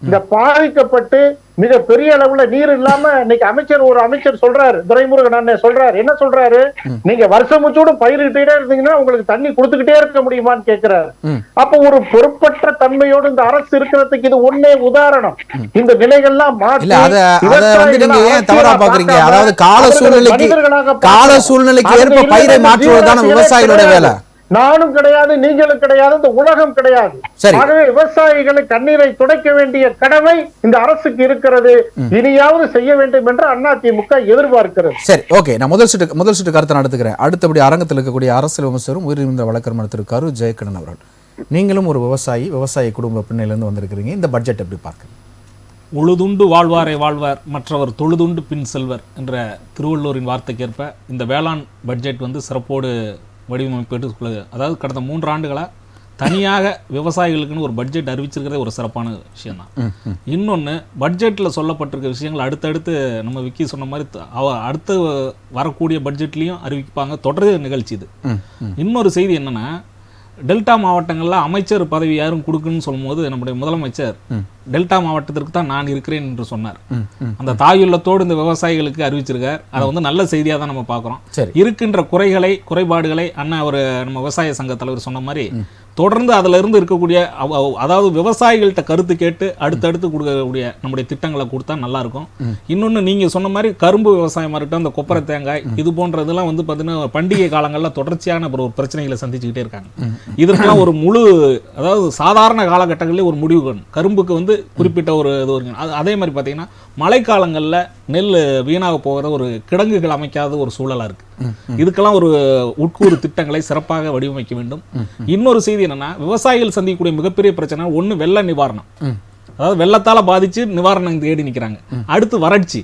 இந்த பாதிக்கப்பட்டு மிக பெரிய அளவுல நீர் இல்லாம இன்னைக்கு ஒரு அமைச்சர் சொல்றாரு, துரைமுருகன் அண்ணன் சொல்றாரு, என்ன சொல்றாரு, நீங்க வருஷம் முச்சோடும் பயிரிட்டே இருந்தீங்கன்னா உங்களுக்கு தண்ணி கொடுத்துக்கிட்டே இருக்க முடியுமான்னு கேட்கிறாரு. அப்ப ஒரு பொறுப்பற்ற தன்மையோடு இந்த அரசு இருக்கிறதுக்கு இது ஒன்னே உதாரணம். இந்த நிலைகள்லாம் மாற்றி தவறா பாக்குறீங்க. அதாவது கால சூழ்நிலைக்கு ஏற்ப பயிரை மாற்றுவதுதான் விவசாயிகளுடைய வேலை. நானும் கிடையாது, நீங்களும் கிடையாது, இந்த உலகம் கிடையாது. ஆகவே விவசாயிகளை கண்ணீரை துடைக்க வேண்டிய கடமை இந்த அரசுக்கு இருக்கிறது. இனியாவது செய்ய வேண்டும் என்று அதிமுக எதிர்பார்க்கிறது. சரி, ஓகே, நான் முதல் சுற்று கருத்தை நடத்துக்கிறேன். அடுத்தபடி அரங்கத்தில் இருக்கக்கூடிய அரசியல் விமர்சகரும் உயிரிழந்த வழக்கறிஞர் திரு கரு ஜெயக்கண்ணன் அவர்கள், நீங்களும் ஒரு விவசாய குடும்ப பின்னணியிலிருந்து வந்திருக்கிறீங்க. இந்த பட்ஜெட் எப்படி பார்க்குறீங்க? உழுதுண்டு வாழ்வாரை வாழ்வார், மற்றவர் தொழுதுண்டு பின் செல்வர் என்ற திருவள்ளுவரின் வார்த்தைக்கேற்ப இந்த வேளாண் பட்ஜெட் வந்து சிறப்போடு வடிவமைப்பு. அதாவது கடந்த 3 ஆண்டுகளாக தனியாக விவசாயிகளுக்குன்னு ஒரு பட்ஜெட் அறிவிச்சிருக்கிறதே ஒரு சிறப்பான விஷயம் தான். இன்னொன்று, பட்ஜெட்டில் சொல்லப்பட்டிருக்க விஷயங்கள் அடுத்தடுத்து நம்ம விக்கி சொன்ன மாதிரி அடுத்து வரக்கூடிய பட்ஜெட்லேயும் அறிவிப்பாங்க. தொடர் நிகழ்ச்சி இது. இன்னொரு செய்தி என்னென்னா, டெல்டா மாவட்டங்களில் அமைச்சர் பதவி யாரும் கொடுக்குன்னு சொல்லும்போது நம்முடைய முதலமைச்சர் டெல்டா மாவட்டத்திற்கு தான் நான் இருக்கிறேன் என்று சொன்னார். அந்த தாயுள்ளத்தோடு இந்த விவசாயிகளுக்கு அறிவிச்சிருக்கார். அதை வந்து நல்ல செய்தியாக தான் நம்ம பார்க்குறோம். இருக்கின்ற குறைபாடுகளை நம்ம விவசாய சங்க தலைவர் சொன்ன மாதிரி தொடர்ந்து அதுல இருந்து இருக்கக்கூடிய, அதாவது விவசாயிகள்கிட்ட கருத்து கேட்டு அடுத்தடுத்து கொடுக்கக்கூடிய நம்முடைய திட்டங்களை கொடுத்தா நல்லா இருக்கும். இன்னொன்று, நீங்க சொன்ன மாதிரி கரும்பு விவசாயமா இருக்கட்டும், இந்த கொப்பரை தேங்காய் இது போன்றதெல்லாம் வந்து பார்த்தீங்கன்னா பண்டிகை காலங்களில் தொடர்ச்சியான ஒரு பிரச்சனைகளை சந்திச்சுக்கிட்டே இருக்காங்க. இதற்கெல்லாம் ஒரு அதாவது சாதாரண காலகட்டங்களிலே ஒரு முடிவு வேணும். கரும்புக்கு வந்து குறிப்பிட்ட ஒரு இது இருக்கு. அதே மாதிரி பார்த்தீங்கன்னா மழைக்காலங்களில் நெல் வீணாக போகிற ஒரு கிடங்குகள் அமைக்காத ஒரு சூழலாக இருக்கு. இதுக்கெல்லாம் ஒரு உட்கூறு திட்டங்களை சிறப்பாக வடிவமைக்க வேண்டும். இன்னொரு செய்தி என்னன்னா, விவசாயிகள் சந்திக்கக்கூடிய மிகப்பெரிய பிரச்சனை ஒண்ணு வெள்ள நிவாரணம், அதாவது வெள்ளத்தால பாதிச்சு நிவாரணம் தேடி நிக்கிறாங்க. அடுத்து வறட்சி.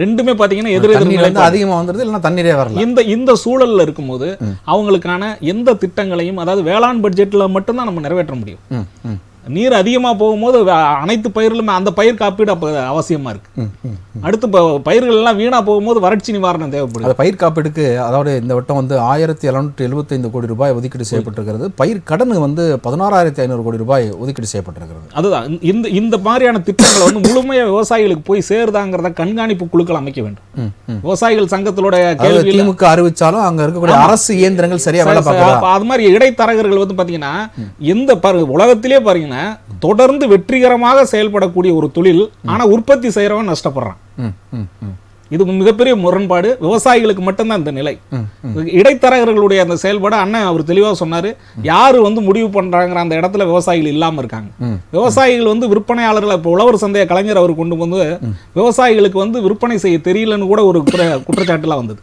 ரெண்டுமே பாத்தீங்கன்னா எதிரெதிர் அதிகமா வந்துருது, இல்லைன்னா தண்ணீரே வரல. இந்த சூழல்ல இருக்கும்போது அவங்களுக்கான எந்த திட்டங்களையும், அதாவது வேளாண் பட்ஜெட்ல மட்டும்தான் நம்ம நிறைவேற்ற முடியும். நீர் அதிகமா போகும்போது அனைத்து பயிர்களுமே அந்த பயிர் காப்பீடு அப்ப அவசியமா இருக்கு. அடுத்து பயிர்கள் எல்லாம் வீணா போகும்போது வறட்சி நிவாரணம் தேவைப்படுது. பயிர் காப்பீடுக்கு அதாவது இந்த வட்டம் வந்து 1775 கோடி ரூபாய் ஒதுக்கீடு செய்யப்பட்டிருக்கிறது. பயிர் கடன் வந்து 16,500 கோடி ரூபாய் ஒதுக்கீடு செய்யப்பட்டிருக்கிறது. அதுதான் இந்த மாதிரியான திட்டங்களை வந்து முழுமையா விவசாயிகளுக்கு போய் சேருதாங்கிறத கண்காணிப்பு குழுக்கள் அமைக்க வேண்டும். விவசாயிகள் சங்கத்தோட கேள்வி திமுக அறிவிச்சாலும் அங்க இருக்கக்கூடிய அரசு இயந்திரங்கள் சரியா வேலை பார்க்கல. அது மாதிரி இடைத்தரகர்கள் வந்து பாத்தீங்கன்னா எந்த உலகத்திலே பாருங்கன்னா தொடர்ந்து வெற்றிகரமாக செயல்படக்கூடிய ஒரு தொழில், ஆனா உற்பத்தி செய்யறவன் நஷ்டப்படுறான். இது மிகப்பெரிய முரண்பாடு. விவசாயிகளுக்கு மட்டும்தான் இந்த நிலை. இடைத்தரகர்களுடைய அந்த செயல்பாடு அண்ணன் அவர் தெளிவாக சொன்னாரு. யாரு முடிவு பண்றாங்கிற அந்த இடத்துல விவசாயிகள் இல்லாம இருக்காங்க. விவசாயிகள் விற்பனையாளர்களை, இப்போ உழவர் சந்தைய கலைஞர் அவர் கொண்டு வந்து விவசாயிகளுக்கு விற்பனை செய்ய தெரியலன்னு கூட ஒரு குற்றச்சாட்டுலாம் வந்தது.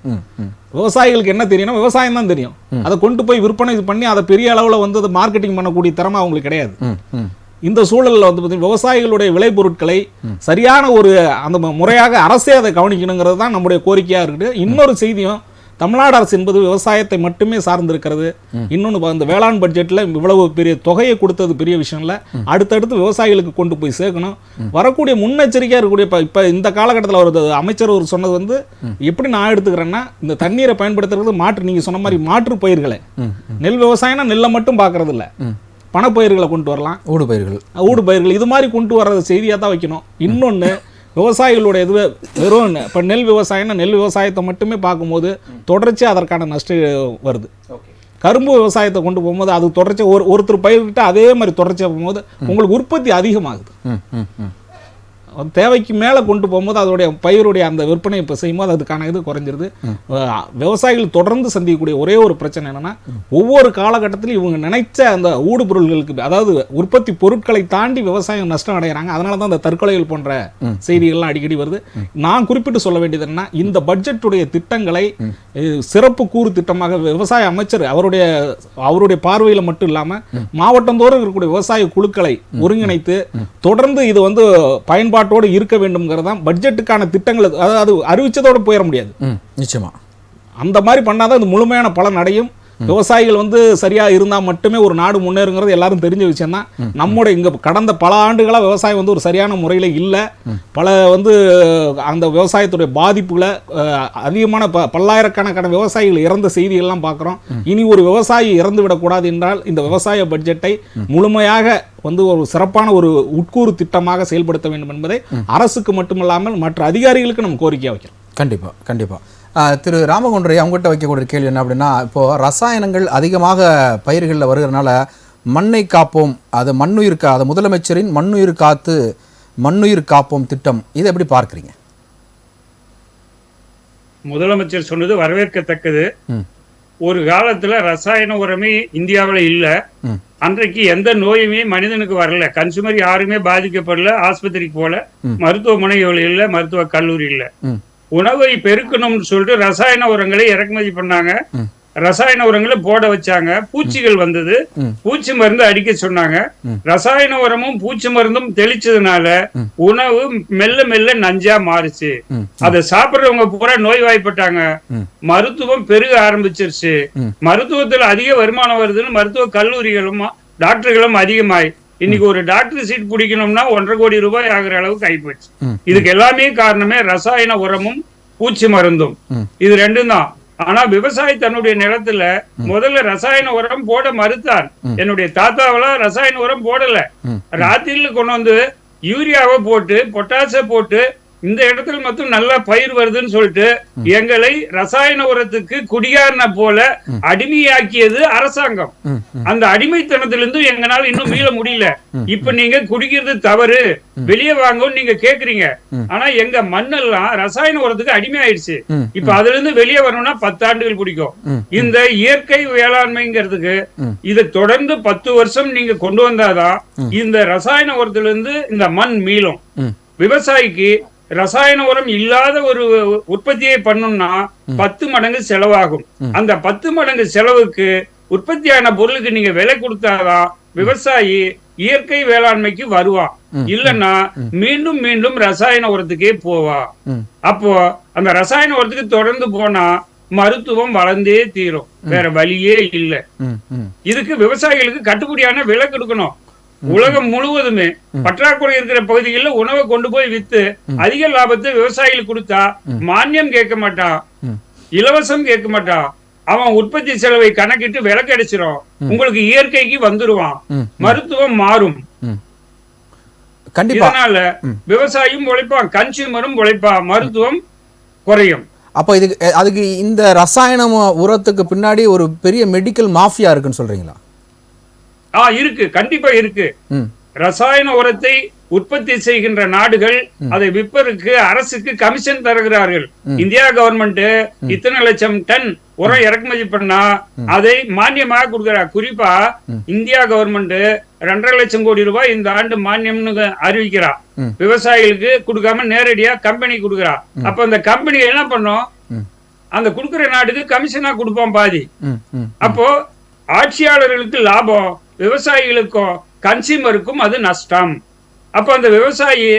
விவசாயிகளுக்கு என்ன தெரியும்னா விவசாயம் தான் தெரியும். அதை கொண்டு போய் விற்பனை பண்ணி அதை பெரிய அளவுல அதை மார்க்கெட்டிங் பண்ணக்கூடிய திறமை அவங்களுக்கு கிடையாது. இந்த சூழலில் விவசாயிகளுடைய விளைபொருட்களை சரியான ஒரு அந்த முறையாக அரசே அதை கவனிக்கணுங்கிறது தான் நம்முடைய கோரிக்கையாக இருக்குது. இன்னொரு செய்தியும், தமிழ்நாடு அரசு என்பது விவசாயத்தை மட்டுமே சார்ந்திருக்கிறது. இன்னொன்று, அந்த வேளாண் பட்ஜெட்டில் இவ்வளவு பெரிய தொகையை கொடுத்தது பெரிய விஷயம் இல்லை. அடுத்தடுத்து விவசாயிகளுக்கு கொண்டு போய் சேர்க்கணும். வரக்கூடிய முன்னெச்சரிக்கையாக இருக்கக்கூடிய இப்போ இந்த காலகட்டத்தில் ஒரு அமைச்சர் ஒரு சொன்னது எப்படி நான் எடுத்துக்கிறேன்னா, இந்த தண்ணீரை பயன்படுத்துறது நீங்கள் சொன்ன மாதிரி மாற்று பயிர்களை, நெல் விவசாயம்னா நெல்லை மட்டும் பார்க்கறது இல்லை, பணப்பயிர்களை கொண்டு வரலாம், ஊடு பயிர்கள் இது மாதிரி கொண்டு வர்றது செய்தியாக தான் வைக்கணும். இன்னொன்று, விவசாயிகளுடைய இது வெறும் இப்போ நெல் விவசாயம்னா நெல் விவசாயத்தை மட்டுமே பார்க்கும்போது தொடர்ச்சி அதற்கான நஷ்டம் வருது. கரும்பு விவசாயத்தை கொண்டு போகும்போது அது தொடர்ச்சி ஒருத்தர் பயிர்கிட்ட அதே மாதிரி தொடர்ச்சியாக போகும்போது உங்களுக்கு உற்பத்தி அதிகமாகுது. தேவைக்கு மேலே கொண்டு போகும்போது அதோடைய பயிருடைய அந்த விற்பனை இப்போ செய்யும்போது அதுக்கான இது குறைஞ்சிருது. விவசாயிகள் தொடர்ந்து சந்திக்கக்கூடிய ஒரே ஒரு பிரச்சனை என்னன்னா, ஒவ்வொரு காலகட்டத்திலும் இவங்க நினைச்ச அந்த ஊடு பொருள்களுக்கு, அதாவது உற்பத்தி பொருட்களை தாண்டி விவசாயம் நஷ்டம் அடைகிறாங்க. அதனால தான் அந்த தற்கொலைகள் போன்ற செய்திகள்லாம் அடிக்கடி வருது. நான் குறிப்பிட்டு சொல்ல வேண்டியது என்னன்னா, இந்த பட்ஜெட்டுடைய திட்டங்களை சிறப்பு கூறு திட்டமாக விவசாய அமைச்சர் அவருடைய பார்வையில் மட்டும் இல்லாமல் மாவட்டந்தோறும் இருக்கக்கூடிய விவசாய குழுக்களை ஒருங்கிணைத்து தொடர்ந்து இது பயன்பாட்டோடு இருக்க வேண்டும்ங்கிறதான் பட்ஜெட்டுக்கான திட்டங்கள். அதாவது அறிவிச்சதோடு போயிட முடியாது. நிச்சயமா அந்த மாதிரி பண்ணாதான் இது முழுமையான பலன் அடையும். விவசாயிகள் சரியா இருந்தா மட்டுமே ஒரு நாடு முன்னேறுங்கிறது எல்லாரும் தெரிஞ்ச விஷயம் தான். நம்முடைய இங்க கடந்த பல ஆண்டுகளா விவசாயம் ஒரு சரியான முறையில் இல்லை. பல அந்த விவசாயத்துடைய பாதிப்புகளை அதிகமான பல்லாயிரக்கணக்கான விவசாயிகள் இறந்த செய்திகள்லாம் பார்க்குறோம். இனி ஒரு விவசாயி இறந்து விடக்கூடாது என்றால் இந்த விவசாய பட்ஜெட்டை முழுமையாக ஒரு சிறப்பான ஒரு உட்கூறு திட்டமாக செயல்படுத்த வேண்டும் என்பதை அரசுக்கு மட்டுமல்லாமல் மற்ற அதிகாரிகளுக்கு நம்ம கோரிக்கையாக வைக்கிறோம். கண்டிப்பா கண்டிப்பா. திரு ராமகுன்றை அவங்ககிட்ட வைக்கக்கூடிய கேள்வி என்ன அப்படின்னா, இப்போ ரசாயனங்கள் அதிகமாக பயிர்களில் வருகிறதுனால மண்ணை காப்போம், அது அது முதலமைச்சரின் மண்ணுயிர் காப்போம் திட்டம், இதை எப்படி பார்க்குறீங்க? முதலமைச்சர் சொன்னது வரவேற்கத்தக்கது. ஒரு காலத்துல ரசாயன உரமே இந்தியாவில் இல்ல. அன்றைக்கு எந்த நோயுமே மனிதனுக்கு வரல. கன்சூமர் யாருமே பாதிக்கப்படல. ஆஸ்பத்திரிக்கு போல, மருத்துவமனைகள் இல்ல, மருத்துவ கல்லூரி இல்ல. உணவை பெருக்கணும்னு சொல்லிட்டு ரசாயன உரங்களை இறக்குமதி பண்ணாங்க. ரசாயன உரங்களை போட வச்சாங்க. பூச்சிகள் வந்தது, பூச்சி மருந்து அடிக்க சொன்னாங்க. ரசாயன உரமும் பூச்சி மருந்தும் தெளிச்சதுனால உணவு மெல்ல மெல்ல நஞ்சா மாறுச்சு. அதை சாப்பிடுறவங்க பூரா நோய்வாய்ப்பட்டாங்க. மருத்துவம் பெருக ஆரம்பிச்சிருச்சு. மருத்துவத்துல அதிக வருமானம் வருதுன்னு மருத்துவ கல்லூரிகளும் டாக்டர்களும் அதிகமாய் இன்னைக்கு ஒரு டாக்டர் சீட் பிடிக்கணும்னா 1.5 கோடி ரூபாய் ஆகிற அளவுக்கு ஆயிப்போச்சு. இதுக்கு எல்லாமே காரணமே ரசாயன உரமும் பூச்சி மருந்தும். இது ரெண்டும் தான். ஆனா விவசாயி தன்னுடைய நிலத்துல முதல்ல ரசாயன உரம் போட மறுத்தார். என்னுடைய தாத்தாவெல்லாம் ரசாயன உரம் போடல. ராத்திரில கொண்டு யூரியாவை போட்டு பொட்டாச போட்டு இந்த இடத்துல மட்டும் நல்லா பயிர் வருதுன்னு சொல்லிட்டு எங்களை ரசாயன உரத்துக்கு குடியாரன போல அடிமையாக்கியது அரசாங்கம். அந்த அடிமைத்தனத்திலிருந்து எங்களால இன்னும் மீள முடியல. இப்ப நீங்க குடிக்கிறது தவறு, வெளியே வாங்கன்னு நீங்க கேக்குறீங்க. ஆனா எங்க மண்ணெல்லாம் ரசாயன உரத்துக்கு அடிமை ஆயிடுச்சு. இப்ப அதுல இருந்து வெளியே வரணும்னா 10 ஆண்டுகள் பிடிக்கும். இந்த இயற்கை வேளாண்மைங்கிறதுக்கு இதை தொடர்ந்து 10 வருஷம் நீங்க கொண்டு வந்தாதான் இந்த ரசாயன உரத்துல இருந்து இந்த மண் மீளும். விவசாயிக்கு ரசாயன உரம் இல்லாத ஒரு உற்பத்தியை பண்ணணும்னா 10 மடங்கு செலவாகும். அந்த 10 மடங்கு செலவுக்கு உற்பத்தியான பொருளுக்கு நீங்க விலை கொடுத்தாதான் விவசாயி இயற்கை வேளாண்மைக்கு வருவான். இல்லன்னா மீண்டும் மீண்டும் ரசாயன உரத்துக்கே போவா. அப்போ அந்த ரசாயன உரத்துக்கு தொடர்ந்து போனா மருத்துவம் வளர்ந்தே தீரும். வேற வழியே இல்லை. இதுக்கு விவசாயிகளுக்கு கட்டுப்படியான விலை கொடுக்கணும். உலகம் முழுவதுமே பற்றாக்குறை இருக்கிற பகுதிகளில் உணவை கொண்டு போய் வித்து அதிக லாபத்தை விவசாயிகளுக்கு கொடுத்தா மானியம் கேட்க மாட்டான், இலவசம் கேட்க மாட்டான். அவன் உற்பத்தி செலவை கணக்கிட்டு விலை கிடைச்சிரும். உங்களுக்கு இயற்கைக்கு வந்துருவான், மருத்துவம் மாறும். இதனால விவசாயியும் உழைப்பான், கன்சியூமரும் உழைப்பான், மருத்துவம் குறையும். அப்ப அதுக்கு இந்த ரசாயன உரத்துக்கு பின்னாடி ஒரு பெரிய மெடிக்கல் மாஃபியா இருக்குன்னு சொல்றீங்களா? இருக்கு, கண்டிப்பா இருக்கு. ரசாயன உரத்தை உற்பத்தி செய்கின்ற நாடுகள் அதை விற்பதற்கு அரசுக்கு கமிஷன் தருகிறார்கள். இந்தியா கவர்மெண்ட் இத்தனை லட்சம் டன் உரம் இறக்குமதி பண்ணா அதை மானியமாக கொடுக்கிறார். குறிப்பா இந்தியா கவர்மெண்ட் 2.5 லட்சம் கோடி ரூபாய் இந்த ஆண்டு மானியம்னு அறிவிக்கிறா. விவசாயிகளுக்கு கொடுக்காம நேரடியா கம்பெனி கொடுக்குறா. அப்ப அந்த கம்பெனி என்ன பண்ணும், அந்த கொடுக்கிற நாடுக்கு கமிஷனா கொடுப்போம் பாதி. அப்போ ஆட்சியாளர்களுக்கு லாபம், விவசாயிகளுக்கும் கன்சியூமருக்கும் அது நஷ்டம். அப்ப அந்த விவசாயி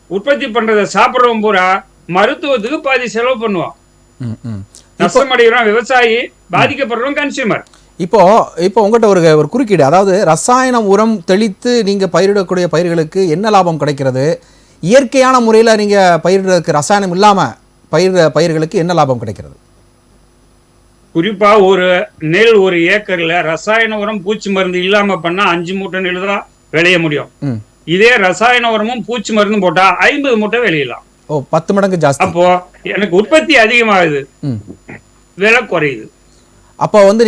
உற்பத்தி பண்றதை சாப்பிடுறவன் பூரா மருத்துவத்துக்கு பாதி செலவு பண்ணுவான். நஷ்டம் அடைகிறான் விவசாயி, பாதிக்கப்படுறவன் கன்சியூமர். இப்போ உங்கள்கிட்ட ஒரு குறுக்கீடு, அதாவது ரசாயன உரம் தெளித்து நீங்க பயிரிடக்கூடிய பயிர்களுக்கு என்ன லாபம் கிடைக்கிறது, இயற்கையான முறையில் நீங்க பயிரிடுறதுக்கு ரசாயனம் இல்லாம பயிர்களுக்கு என்ன லாபம் கிடைக்கிறது? குறிப்பா ஒரு நெல் ஒரு ஏக்கர்ல ரசாயன உரம் பூச்சி மருந்து இல்லாம பண்ணா 5 மூட்டை நெல் தான் விளைய முடியும். இதே ரசாயன உரமும் பூச்சி மருந்தும் போட்டா 50 மூட்டை விளையலாம். 10 மடங்கு ஜாஸ்தி. அப்போ எனக்கு உற்பத்தி அதிகமாகுது, விலை குறையுது. அப்போ வந்து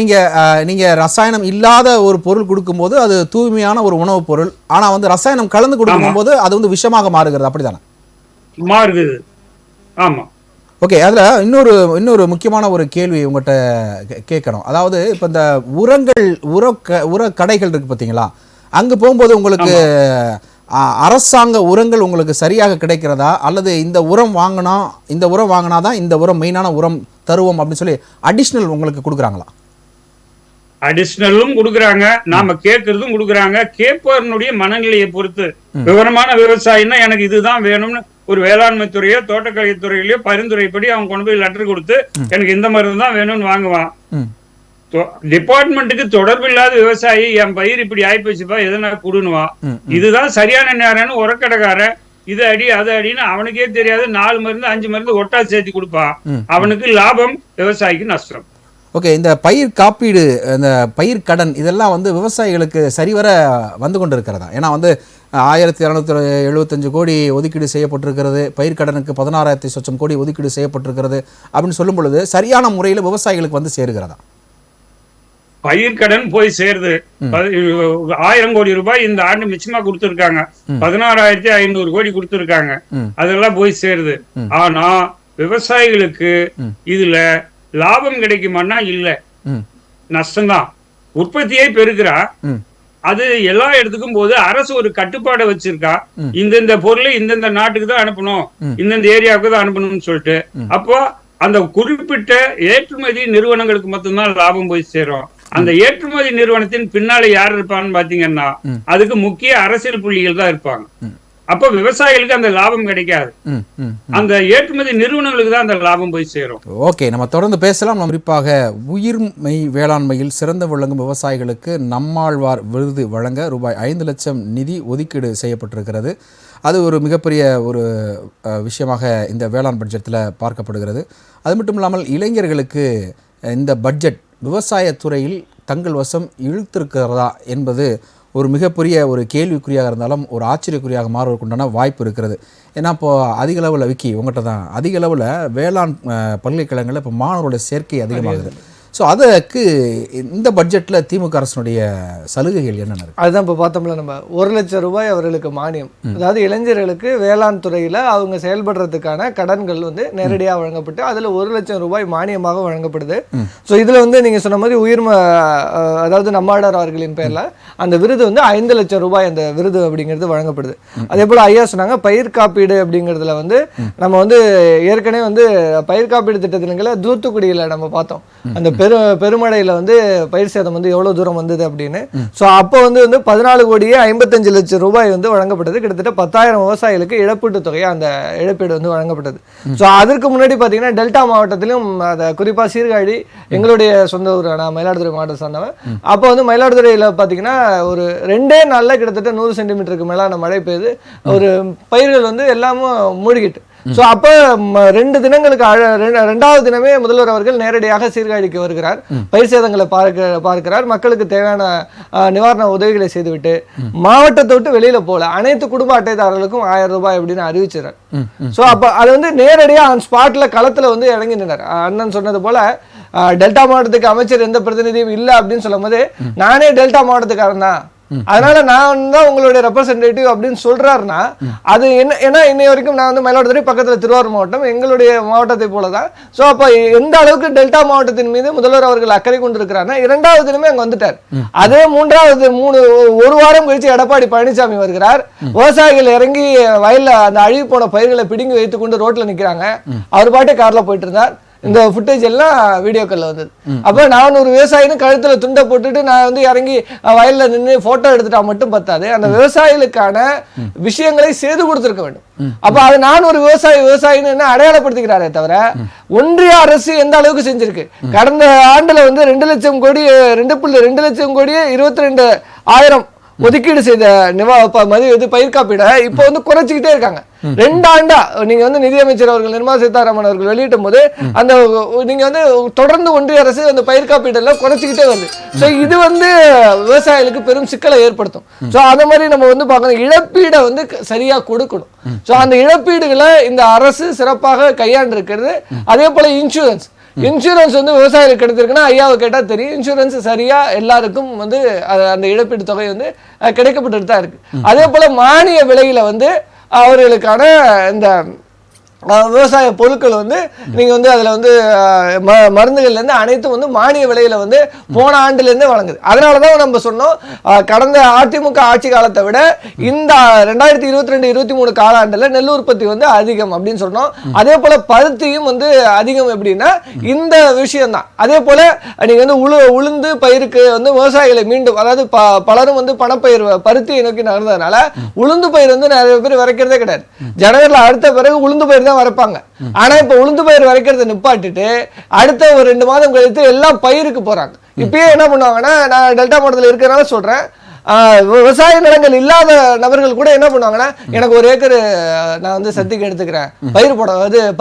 நீங்க ரசாயனம் இல்லாத ஒரு பொருள் கொடுக்கும்போது அது தூய்மையான ஒரு உணவுப் பொருள். ஆனா வந்து ரசாயனம் கலந்து கொடுக்கும்போது அது வந்து விஷமாக மாறுகிறது, அப்படிதானே? மாறுது. ஆமா. ஓகே, அதில் இன்னொரு முக்கியமான ஒரு கேள்வி உங்கள்கிட்ட கேட்கணும். அதாவது இப்போ இந்த உர கடைகள் இருக்கு பார்த்தீங்களா, அங்கே போகும்போது உங்களுக்கு அரசாங்க உரங்கள் உங்களுக்கு சரியாக கிடைக்கிறதா, அல்லது இந்த உரம் வாங்கினா தான் இந்த உரம் மெயினான உரம் தருவோம் அப்படின்னு சொல்லி அடிஷ்னல் உங்களுக்கு கொடுக்குறாங்களா? அடிஷ்னலும் கொடுக்குறாங்க, நாம கேட்கறதும் கொடுக்குறாங்க. கேட்பவனுடைய மனநிலையை பொறுத்து. விவரமான விவசாயின்னா எனக்கு இதுதான் வேணும்னு ஒரு வேளாண்மை துறையோ தோட்டக்கலை துறையிலயோ பரிந்துரைப்படி அவன் கொண்டு போய் லெட்டர் கொடுத்து எனக்கு இந்த மருந்து தான் வேணும்னு வாங்குவான். டிபார்ட்மெண்ட்டுக்கு தொடர்பு இல்லாத விவசாயி என் பயிர் இப்படி ஆயிப்போச்சுப்பா எதனா கொடுன்னுவான். இதுதான் சரியான நேரம்னு உரக்கடைக்காரன் இது அடி அது அடின்னு அவனுக்கே தெரியாது 4 மருந்து 5 மருந்து ஒட்டா சேர்த்து கொடுப்பான். அவனுக்கு லாபம், விவசாயிக்கு நஷ்டம். ஓகே, இந்த பயிர் காப்பீடு, இந்த பயிர் கடன் இதெல்லாம் வந்து விவசாயிகளுக்கு சரிவர வந்து கொண்டு இருக்கிறதா? ஏன்னா வந்து 1275 கோடி ஒதுக்கீடு செய்யப்பட்டிருக்கிறது, பயிர் கடனுக்கு 16,000 சொச்சம் கோடி ஒதுக்கீடு செய்யப்பட்டிருக்கிறது அப்படின்னு சொல்லும் பொழுது சரியான முறையில் விவசாயிகளுக்கு வந்து சேருகிறதா? பயிர் கடன் போய் சேருது. 1000 கோடி ரூபாய் இந்த ஆண்டு மிச்சமா கொடுத்திருக்காங்க, 16,500 கோடி கொடுத்திருக்காங்க, அதெல்லாம் போய் சேருது. ஆனா விவசாயிகளுக்கு இதுல லாபம் கிடைக்குமான்னா இல்ல, நஷ்டம்தான். உற்பத்தியை பெருக்கிறா, அது எல்லா இடத்துக்கும் போது அரசு ஒரு கட்டுப்பாடை வச்சிருக்கா. இந்தந்த பொருளை இந்தந்த நாட்டுக்கு தான் அனுப்பணும், இந்தந்த ஏரியாவுக்கு தான் அனுப்பணும்னு சொல்லிட்டு. அப்போ அந்த குறிப்பிட்ட ஏற்றுமதி நிறுவனங்களுக்கு மட்டும்தான் லாபம் போய் சேரும். அந்த ஏற்றுமதி நிறுவனத்தின் பின்னால யார் இருப்பான்னு பாத்தீங்கன்னா அதுக்கு முக்கிய அரசியல் புள்ளிகள் தான் இருப்பாங்க. அப்ப விவசாயிகளுக்கு அந்த லாபம் கிடைக்காது, அந்த ஏற்றுமதி நிறுவனங்களுக்கு தான் அந்த லாபம் போய் சேரும். ஓகே, நம்ம தொடர்ந்து பேசலாம். குறிப்பாக உயிர்மெய் வேளாண்மையில் சிறந்து விளங்கும் விவசாயிகளுக்கு நம்மாழ்வார் விருது வழங்க ரூபாய் 5 லட்சம் நிதி ஒதுக்கீடு செய்யப்பட்டிருக்கிறது. அது ஒரு மிகப்பெரிய ஒரு விஷயமாக இந்த வேளாண் பட்ஜெட்டில் பார்க்கப்படுகிறது. அது மட்டும் இல்லாமல் இளைஞர்களுக்கு இந்த பட்ஜெட் விவசாயத்துறையில் தங்கள் வசம் இழுத்திருக்கிறதா என்பது ஒரு மிகப்பெரிய ஒரு கேள்விக்குறியாக இருந்தாலும் ஒரு ஆச்சரியக்குறியாக மாறுவதற்குண்டான வாய்ப்பு இருக்கிறது. ஏன்னா இப்போது அதிக அளவில் உங்கள்கிட்ட தான் அதிக அளவில் வேளாண் பல்கலைக்கழகங்களில் இப்போ மாணவர்களோட சேர்க்கை அதிகமாகுது. ஸோ அதுக்கு இந்த பட்ஜெட்டில் திமுக அரசினுடைய சலுகைகள் என்னென்ன இருக்குது? அதுதான் இப்போ பார்த்தோம்ல, நம்ம 1 லட்சம் ரூபாய் அவர்களுக்கு மானியம், அதாவது இளைஞர்களுக்கு வேளாண் துறையில் அவங்க செயல்படுறதுக்கான கடன்கள் வந்து நேரடியாக வழங்கப்பட்டு அதில் 1 லட்சம் ரூபாய் மானியமாக வழங்கப்படுது. ஸோ இதில் வந்து நீங்கள் சொன்ன மாதிரி அதாவது நம்மாழ்வார் அவர்களின் பேரில் அந்த விருது வந்து 5 லட்சம் ரூபாய் அந்த விருது அப்படிங்கிறது வழங்கப்படுது. அதே போல் ஐயா சொன்னாங்க பயிர் காப்பீடு அப்படிங்கிறதுல வந்து நம்ம வந்து ஏற்கனவே வந்து பயிர் காப்பீடு திட்டத்தினங்களை தூத்துக்குடியில் நம்ம பார்த்தோம். அந்த பெருமழையில வந்து பயிர் சேதம் வந்து எவ்வளவு தூரம் வந்தது அப்படின்னு. ஸோ அப்போ வந்து 14,55 லட்சம் ரூபாய் வந்து வழங்கப்பட்டது. கிட்டத்தட்ட 10,000 விவசாயிகளுக்கு இழப்பீட்டு தொகையை அந்த இழப்பீடு வந்து வழங்கப்பட்டது. ஸோ அதற்கு முன்னாடி பார்த்தீங்கன்னா டெல்டா மாவட்டத்திலும் அதை குறிப்பாக சீர்காழி எங்களுடைய சொந்த ஊர், நான் மயிலாடுதுறை மாவட்டம் சார்ந்தவன். அப்போ வந்து மயிலாடுதுறையில் பார்த்தீங்கன்னா ஒரு 2 நாளில் கிட்டத்தட்ட 100 சென்டிமீட்டருக்கு மேலான மழை பெய்யுது. ஒரு பயிர்கள் வந்து எல்லாமும் மூழ்கிட்டு. ஸோ அப்போ 2 தினங்களுக்கு 2வது தினமே முதல்வர் அவர்கள் நேரடியாக சீர்காழிக்கு வருகிறார், பயிர் சேதங்களை பார்க்கிறார், மக்களுக்கு தேவையான நிவாரண உதவிகளை செய்துவிட்டு மாவட்டத்தை விட்டு வெளியில போல அனைத்து குடும்ப அட்டைதாரர்களுக்கும் 1000 ரூபாய் அப்படின்னு அறிவிச்சார். ஸோ அப்போ அது வந்து நேரடியாக அந்த ஸ்பாட்ல களத்துல வந்து இறங்கி நின்றார். அண்ணன் சொன்னது போல டெல்டா மாவட்டத்துக்கு அமைச்சர் எந்த பிரதிநிதியும் இல்லை அப்படின்னு சொல்லும் போது நானே டெல்டா மாவட்டத்துக்காரன் தான், அதனால நான் தான் உங்களுடைய ரெப்ரசன்டேட்டிவ் அப்படின்னு சொல்றாருன்னா அது என்ன, ஏன்னா இன்னை வரைக்கும் நான் வந்து மயிலாடுதுறை பக்கத்துல திருவாரூர் மாவட்டம் எங்களுடைய மாவட்டத்தை போலதான். ஸோ அப்ப எந்த அளவுக்கு டெல்டா மாவட்டத்தின் மீது முதல்வர் அவர்கள் அக்கறை கொண்டிருக்கிறாருன்னா 2வது தினமே அங்க வந்துட்டார். அதே 3வது ஒரு வாரம் கழிச்சு எடப்பாடி பழனிசாமி வருகிறார். விவசாயிகள் இறங்கி வயல்ல அந்த அழுகி போன பயிர்களை பிடுங்கி வைத்துக் கொண்டு ரோட்ல நிக்கிறாங்க. அவர் பாட்டு கார்ல போயிட்டு இருந்தார். இந்த ஃபுட்டேஜ் எல்லாம் வீடியோக்கள்ல வந்தது. அப்ப நான் ஒரு விவசாயின்னு கழுத்துல துண்டை போட்டுட்டு நான் வந்து இறங்கி வயல்ல நின்று போட்டோ எடுத்துட்டா மட்டும் பத்தாது, அந்த விவசாயிகளுக்கான விஷயங்களை செய்து கொடுத்திருக்க வேண்டும். அப்ப அது நான் ஒரு விவசாயின்னு என்ன அடையாளப்படுத்திக்கிறாரே தவிர ஒன்றிய அரசு எந்த அளவுக்கு செஞ்சிருக்கு. கடந்த ஆண்டுல வந்து 2 லட்சம் கோடி 2.2 லட்சம் கோடி 22,000 ஒதுக்கீடு செய்த பயிர் காப்பீடை இப்ப வந்து குறைச்சிக்கிட்டே இருக்காங்க. 2 ஆண்டா நீங்க வந்து நிதியமைச்சர் அவர்கள் நிர்மலா சீதாராமன் அவர்கள் வெளியிட்டும் போது அந்த நீங்க வந்து தொடர்ந்து ஒன்றிய அரசு அந்த பயிர் காப்பீடு எல்லாம் குறைச்சிக்கிட்டே வருது. சோ இது வந்து விவசாயிகளுக்கு பெரும் சிக்கலை ஏற்படுத்தும். சோ அந்த மாதிரி நம்ம வந்து பார்க்கணும், இழப்பீடை வந்து சரியா கொடுக்கணும். சோ அந்த இழப்பீடுகளை இந்த அரசு சிறப்பாக கையாண்டு இருக்கிறது. அதே போல இன்சூரன்ஸ் வந்து விவசாயிகளுக்கு கிடைத்திருக்குன்னா ஐயாவை கேட்டா தெரியும். இன்சூரன்ஸ் சரியா எல்லாருக்கும் வந்து அந்த இழப்பீடு தொகை வந்து கிடைக்கப்பட்டு தான் இருக்கு. அதே போல மானிய விலையில வந்து அவர்களுக்கான இந்த விவசாய பொருட்கள் வந்து நீங்க வந்து அதுல வந்து மருந்துகள்ல இருந்து அனைத்தும் வந்து மானிய விலையில வந்து போன ஆண்டுல இருந்து வழங்குது. அதனாலதான் நம்ம சொன்னோம் கடந்த அதிமுக ஆட்சி காலத்தை விட இந்த 2022-23 காலாண்டுல நெல் உற்பத்தி வந்து அதிகம் அப்படின்னு சொன்னோம். அதே போல பருத்தியும் வந்து அதிகம் எப்படின்னா இந்த விஷயம் தான். அதே போல நீங்க வந்து உளுந்து பயிருக்கு வந்து விவசாயிகளை மீண்டும், அதாவது பலரும் வந்து பணப்பயிர் பருத்தியை நோக்கி நகர்ந்ததுனால உளுந்து பயிர் வந்து நிறைய பேர் விதைக்கிறதே கிடையாது. ஜனவரில அடுத்த பிறகு உளுந்து பயிர் தான் வரைப்பாங்க. ஆனா இப்ப உளுந்து பயிர் வரைக்கிறத நிப்பாட்டிட்டு அடுத்த ஒரு 2 மாதம் கழித்து எல்லாம் பயிருக்கு போறாங்க. இப்பயே என்ன பண்ணுவாங்கன்னா, நான் டெல்டா மாவட்டத்தில் இருக்கிறனால சொல்றேன், விவசாய நிலங்கள் இல்லாத நபர்கள் கூட என்ன பண்ணுவாங்கன்னா, எனக்கு 1 ஏக்கர் நான் வந்து சத்திக்கு எடுத்துக்கிறேன், பயிர் போட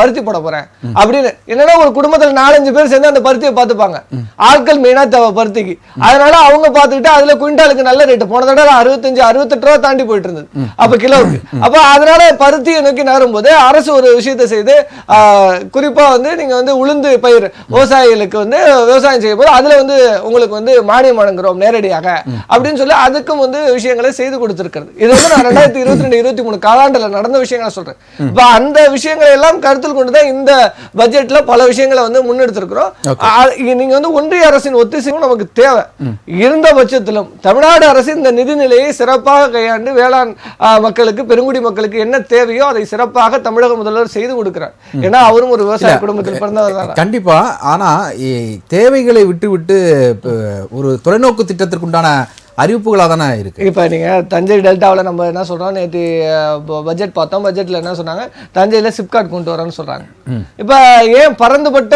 பருத்தி போட போறேன் அப்படின்னு. என்னன்னா ஒரு குடும்பத்துல 4-5 பேர் சேர்ந்து அந்த பருத்தியை பார்த்துப்பாங்க. ஆட்கள் மெயினா தேவை பருத்திக்கு. அதனால அவங்க பார்த்துக்கிட்டு அதுல குவிண்டாலுக்கு நல்ல ரேட்டு போன தடவை 65-68 ரூபா தாண்டி போயிட்டு இருந்தது அப்ப கிலோவுக்கு. அப்ப அதனால பருத்தியை நோக்கி நகரும் போது அரசு ஒரு விஷயத்தை செய்து குறிப்பா வந்து நீங்க வந்து உளுந்து பயிர் விவசாயிகளுக்கு வந்து விவசாயம் செய்யும் போது அதுல வந்து உங்களுக்கு வந்து மானியம் வழங்குறோம் நேரடியாக அப்படின்னு சொல்லி அதுக்கும் வந்து விஷயங்களை செய்து கொடுத்திருக்கிறது. இது வந்து நான் 2022-23 காலாண்டுல நடந்த விஷயங்களை சொல்றேன். இப்ப அந்த விஷயங்களை எல்லாம் கருத்தில் கொண்டுதான் இந்த பட்ஜெட்ல பல விஷயங்களை வந்து முன்னெடுத்திருக்கிறோம். நீங்க வந்து ஒன்றிய அரசின் ஒத்திசைவும் நமக்கு தேவை. இருந்த பட்சத்திலும் தமிழ்நாடு அரசு இந்த நிதிநிலையை சிறப்பாக கையாண்டு வேளாண் மக்களுக்கு, பெருங்குடி மக்களுக்கு என்ன தேவையோ அதை சிறப்பாக தமிழக முதல்வர் செய்து கொடுக்கிறார். ஏன்னா அவரும் ஒரு விவசாய குடும்பத்தில் பிறந்தவர் தான். கண்டிப்பா. ஆனா தேவைகளை விட்டு ஒரு தொலைநோக்கு திட்டத்திற்குண்டான அறிவிப்புகளாக தானே இருக்கு. இப்போ நீங்கள் தஞ்சை டெல்டாவில் நம்ம என்ன சொல்கிறோம், நேற்று பட்ஜெட் பார்த்தோம். பட்ஜெட்டில் என்ன சொன்னாங்க, தஞ்சையில் சிப்காட் கொண்டு வரோன்னு சொல்கிறாங்க. இப்போ ஏன் பறந்துபட்ட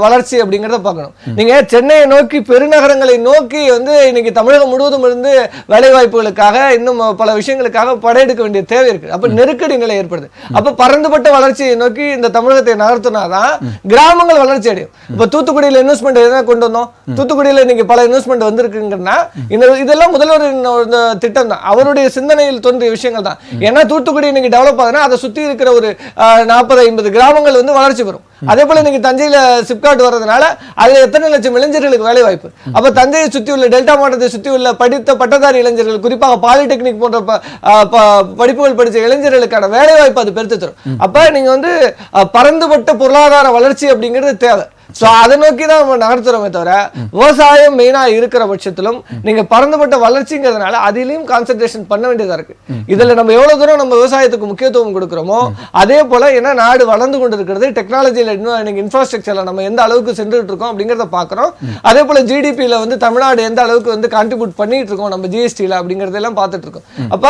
வளர்ச்சி அப்படிங்கிறத பார்க்கணும். நீங்கள் சென்னையை நோக்கி, பெருநகரங்களை நோக்கி வந்து இன்னைக்கு தமிழகம் முழுவதும் இருந்து வேலைவாய்ப்புகளுக்காக இன்னும் பல விஷயங்களுக்காக படையெடுக்க வேண்டிய தேவை இருக்குது. அப்போ நெருக்கடி நிலை ஏற்படுது. அப்போ பறந்துபட்ட வளர்ச்சியை நோக்கி இந்த தமிழகத்தை நகர்த்தினாதான் கிராமங்கள் வளர்ச்சி அடையும். இப்போ தூத்துக்குடியில் இன்வெஸ்ட்மெண்ட் எதனா கொண்டு வந்தோம். தூத்துக்குடியில் இன்னைக்கு பல இன்வெஸ்ட்மெண்ட் வந்திருக்குங்கன்னா இதெல்லாம் முதல்வரின் திட்டம் தான், அவருடைய சிந்தனையில் தோன்றிய விஷயங்கள் தான். ஏன்னா தூத்துக்குடி இன்னைக்கு டெவலப் ஆகுதுன்னா அதை சுத்தி இருக்கிற ஒரு 40-50 கிராமங்கள் வந்து வளர்ச்சி பெறும். அதே போல இன்னைக்கு தஞ்சையில சிப்காட் வர்றதுனால அதுல எத்தனை லட்சம் இளைஞர்களுக்கு வேலை வாய்ப்பு. அப்ப தஞ்சையை சுத்தி உள்ள, டெல்டா மாவட்டத்தை சுத்தி உள்ள படித்த பட்டதாரி இளைஞர்கள், குறிப்பாக பாலிடெக்னிக் போன்ற படிப்புகள் படிச்ச இளைஞர்களுக்கான வேலை வாய்ப்பு அது பெருத்து தரும். அப்ப நீங்க வந்து பரந்துபட்ட பொருளாதார வளர்ச்சி அப்படிங்கிறது தேவை. சோ அதை நோக்கி தான் நம்ம நகர்த்துறோமே தவிர விவசாயம் மெயினா இருக்கிற பட்சத்திலும் நீங்க பறந்துபட்ட வளர்ச்சிங்கிறதுனால அதிலையும் கான்சென்ட்ரேஷன் பண்ண வேண்டியதா இருக்கு. இதுல நம்ம எவ்வளவு தூரம் நம்ம விவசாயத்துக்கு முக்கியத்துவம் கொடுக்கிறோமோ அதே போல ஏன்னா நாடு வளர்ந்து கொண்டு இருக்கிறது, டெக்னாலஜியில இன்னும் இன்ஃப்ராஸ்ட்ரக்சர்ல நம்ம எந்த அளவுக்கு சென்றுட்டு இருக்கோம் அப்படிங்கிறத பாக்குறோம். அதே போல ஜிடிபியில வந்து தமிழ்நாடு எந்த அளவுக்கு வந்து கான்ட்ரிபியூட் பண்ணிட்டு இருக்கோம் நம்ம ஜிஎஸ்டில அப்படிங்கறதெல்லாம் பார்த்துட்டு இருக்கோம். அப்ப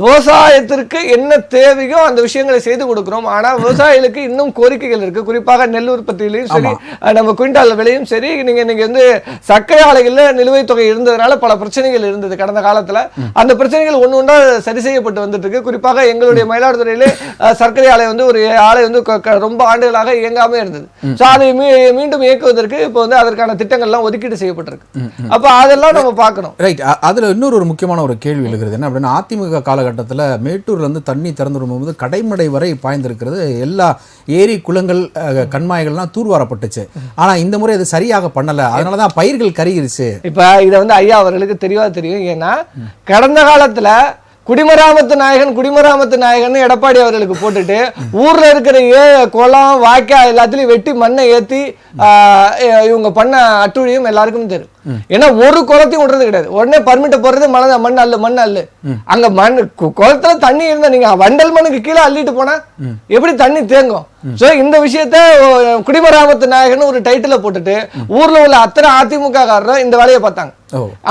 விவசாயத்திற்கு என்ன தேவையோ அந்த விஷயங்களை செய்து கொடுக்கிறோம். ஆனா விவசாயிகளுக்கு இன்னும் கோரிக்கைகள் இருக்கு. குறிப்பாக நெல் உற்பத்தியிலையும் சரி, நம்ம குவிண்டால் விலையும் சரி, நீங்க வந்து சர்க்கரை ஆலைகள்ல நிலுவைத் தொகை இருந்ததுனால பல பிரச்சனைகள் இருந்தது கடந்த காலத்துல. அந்த பிரச்சனைகள் ஒண்ணா சரி செய்யப்பட்டு வந்துட்டு இருக்கு. குறிப்பாக எங்களுடைய மயிலாடுதுறையிலே சர்க்கரை ஆலை வந்து ஒரு ஆலை வந்து ரொம்ப ஆண்டுகளாக இயங்காம இருந்தது. சோ அதை மீண்டும் இயக்குவதற்கு இப்போ வந்து அதற்கான திட்டங்கள்லாம் ஒதுக்கீடு செய்யப்பட்டிருக்கு. அப்ப அதெல்லாம் நம்ம பார்க்கணும். ரைட். அதுல இன்னொரு முக்கியமான ஒரு கேள்வி எழுகிறது என்ன அப்படின்னா, அதிமுக காலகட்டத்தில் மேட்டூர்ல இருந்து தண்ணி திறந்து விடும்போது கடைமடை வரை பாய்ந்திருக்கிறது. எல்லா ஏரி குளங்கள் கண்மாய்கள்லாம் தூர்வாரப்பட்டுச்சு. ஆனா இந்த முறை அது சரியாக பண்ணல, அதனாலதான் பயிர்கள் கருகிருச்சு. இப்ப இதை வந்து ஐயா அவர்களுக்கு தெளிவா தெரியும். ஏன்னா கடந்த காலத்துல குடிமராமத்து நாயகன் எடப்பாடி அவர்களுக்கு போட்டுட்டு ஊர்ல இருக்கிற குளம் வாய்க்கால் எல்லாத்துலயும் வெட்டி மண்ணை ஏத்தி இவங்க பண்ண அட்டுழியும் எல்லாருக்கும் தெரியும். ஏன்னா ஒரு குளத்தையும் விடுறது கிடையாது. உடனே பர்மிட்ட போடுறது மண் அல்லு அங்க மண் குளத்துல தண்ணி இருந்தா நீங்க வண்டல் மண்ணுக்கு கீழே அள்ளிட்டு போனா எப்படி தண்ணி தேங்கும்? சோ இந்த விஷயத்த குடிமராமத்து நாயகன் ஒரு டைட்டில போட்டுட்டு ஊர்ல உள்ள அத்தனை அதிமுக காரரும் இந்த வேலையை பார்த்தாங்க.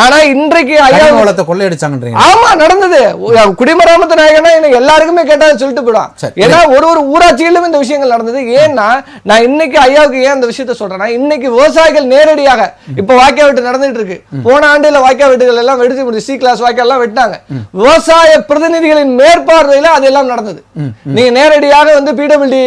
ஆனா இன்றைக்கு ஐயா கொள்ளையடிச்சாங்க. ஆமா நடந்தது. குடிமராமத்து நாயகனா எல்லாருக்குமே கேட்டா சொல்லிட்டு போயிடும். ஏன்னா ஒரு ஊராட்சியிலும் இந்த விஷயங்கள் நடந்தது. ஏன்னா நான் இன்னைக்கு ஐயாவுக்கு ஏன் இந்த விஷயத்த சொல்றேன்னா, இன்னைக்கு விவசாயிகள் நேரடியாக இப்ப வாய்க்கா வெட்டு நடந்துட்டு இருக்கு. போன ஆண்டுல வாய்க்கா வெட்டுகள் எல்லாம் வெடிச்சு முடிச்சு சி கிளாஸ் வாய்க்கா எல்லாம் வெட்டாங்க. விவசாய பிரதிநிதிகளின் மேற்பார்வையில அது எல்லாம் நடந்தது. நீங்க நேரடியாக வந்து பிடபிள்யூடி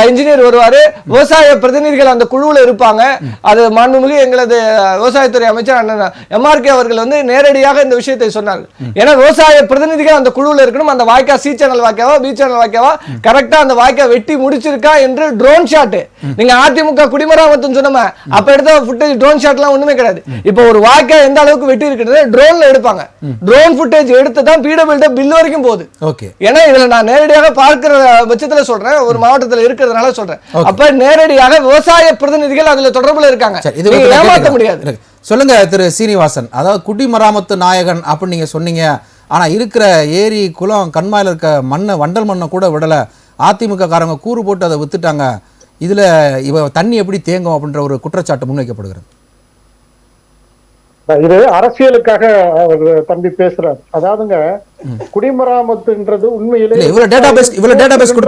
இன்ஜினியர் வருவாரு, விவசாய பிரதிநிதிகள் அந்த குழுவுல இருப்பாங்க. அது மாண்புமிகு எங்களது விவசாயத்துறை அமைச்சர் அண்ணன் எம்ஆர்கே அவர்கள் வந்து நேரடியாக இந்த விஷயத்தை சொன்னார்கள். ஏன்னா விவசாய பிரதிநிதிகள் அந்த குழுவில் இருக்கணும். அந்த வாய்க்கா சி சேனல் வாய்க்காவா பி சேனல் வாய்க்காவா கரெக்டா அந்த வாய்க்கா வெட்டி முடிச்சிருக்கா என்று ட்ரோன் ஷாட். நீங்க அதிமுக குடிமராமத்துன்னு சொன்னோமா, அப்ப எடுத்த ஃபுட்டேஜ் ட்ரோன் ஷாட் எல்லாம் ஒண்ணுமே கிடையாது. இப்போ ஒரு வாய்க்கா எந்த அளவுக்கு வெட்டி இருக்கிறது ட்ரோன்ல எடுப்பாங்க. ட்ரோன் ஃபுட்டேஜ் எடுத்து தான் பிடபிள்யூடி பில் வரைக்கும் போகுது. ஏன்னா இதுல நான் நேரடியாக பார்க்கிற பட்சத்துல சொல்றேன், ஒரு மாவட்டத்தில் இருக்கிறதுனால சொல்றேன். அப்ப நேரடியாக விவசாய பிரதிநிதிகள் அதுல தொடர்புல இருக்காங்க. ஏமாற்ற முடியாது. சொல்லுங்க திரு சீனிவாசன், அதாவது குடிமராமத்து நாயகன் அப்படின்னு நீங்க சொன்னீங்க. ஆனா இருக்கிற ஏரி குளம் கண்மாயில இருக்க மண்ணை வண்டல் மண்ணை கூட விடல. அதிமுக காரங்க கூறு போட்டு அதை வித்துட்டாங்க. இதுல இவ தண்ணி எப்படி தேங்கும் அப்படின்ற ஒரு குற்றச்சாட்டு முன்வைக்கப்படுகிறது. இது அரசியலுக்காக தம்பி பேசுறாரு. அதாவதுங்க குடிமராமத்துன்றது உண்மையிலே இவ்வளவு டேட்டா பேஸ்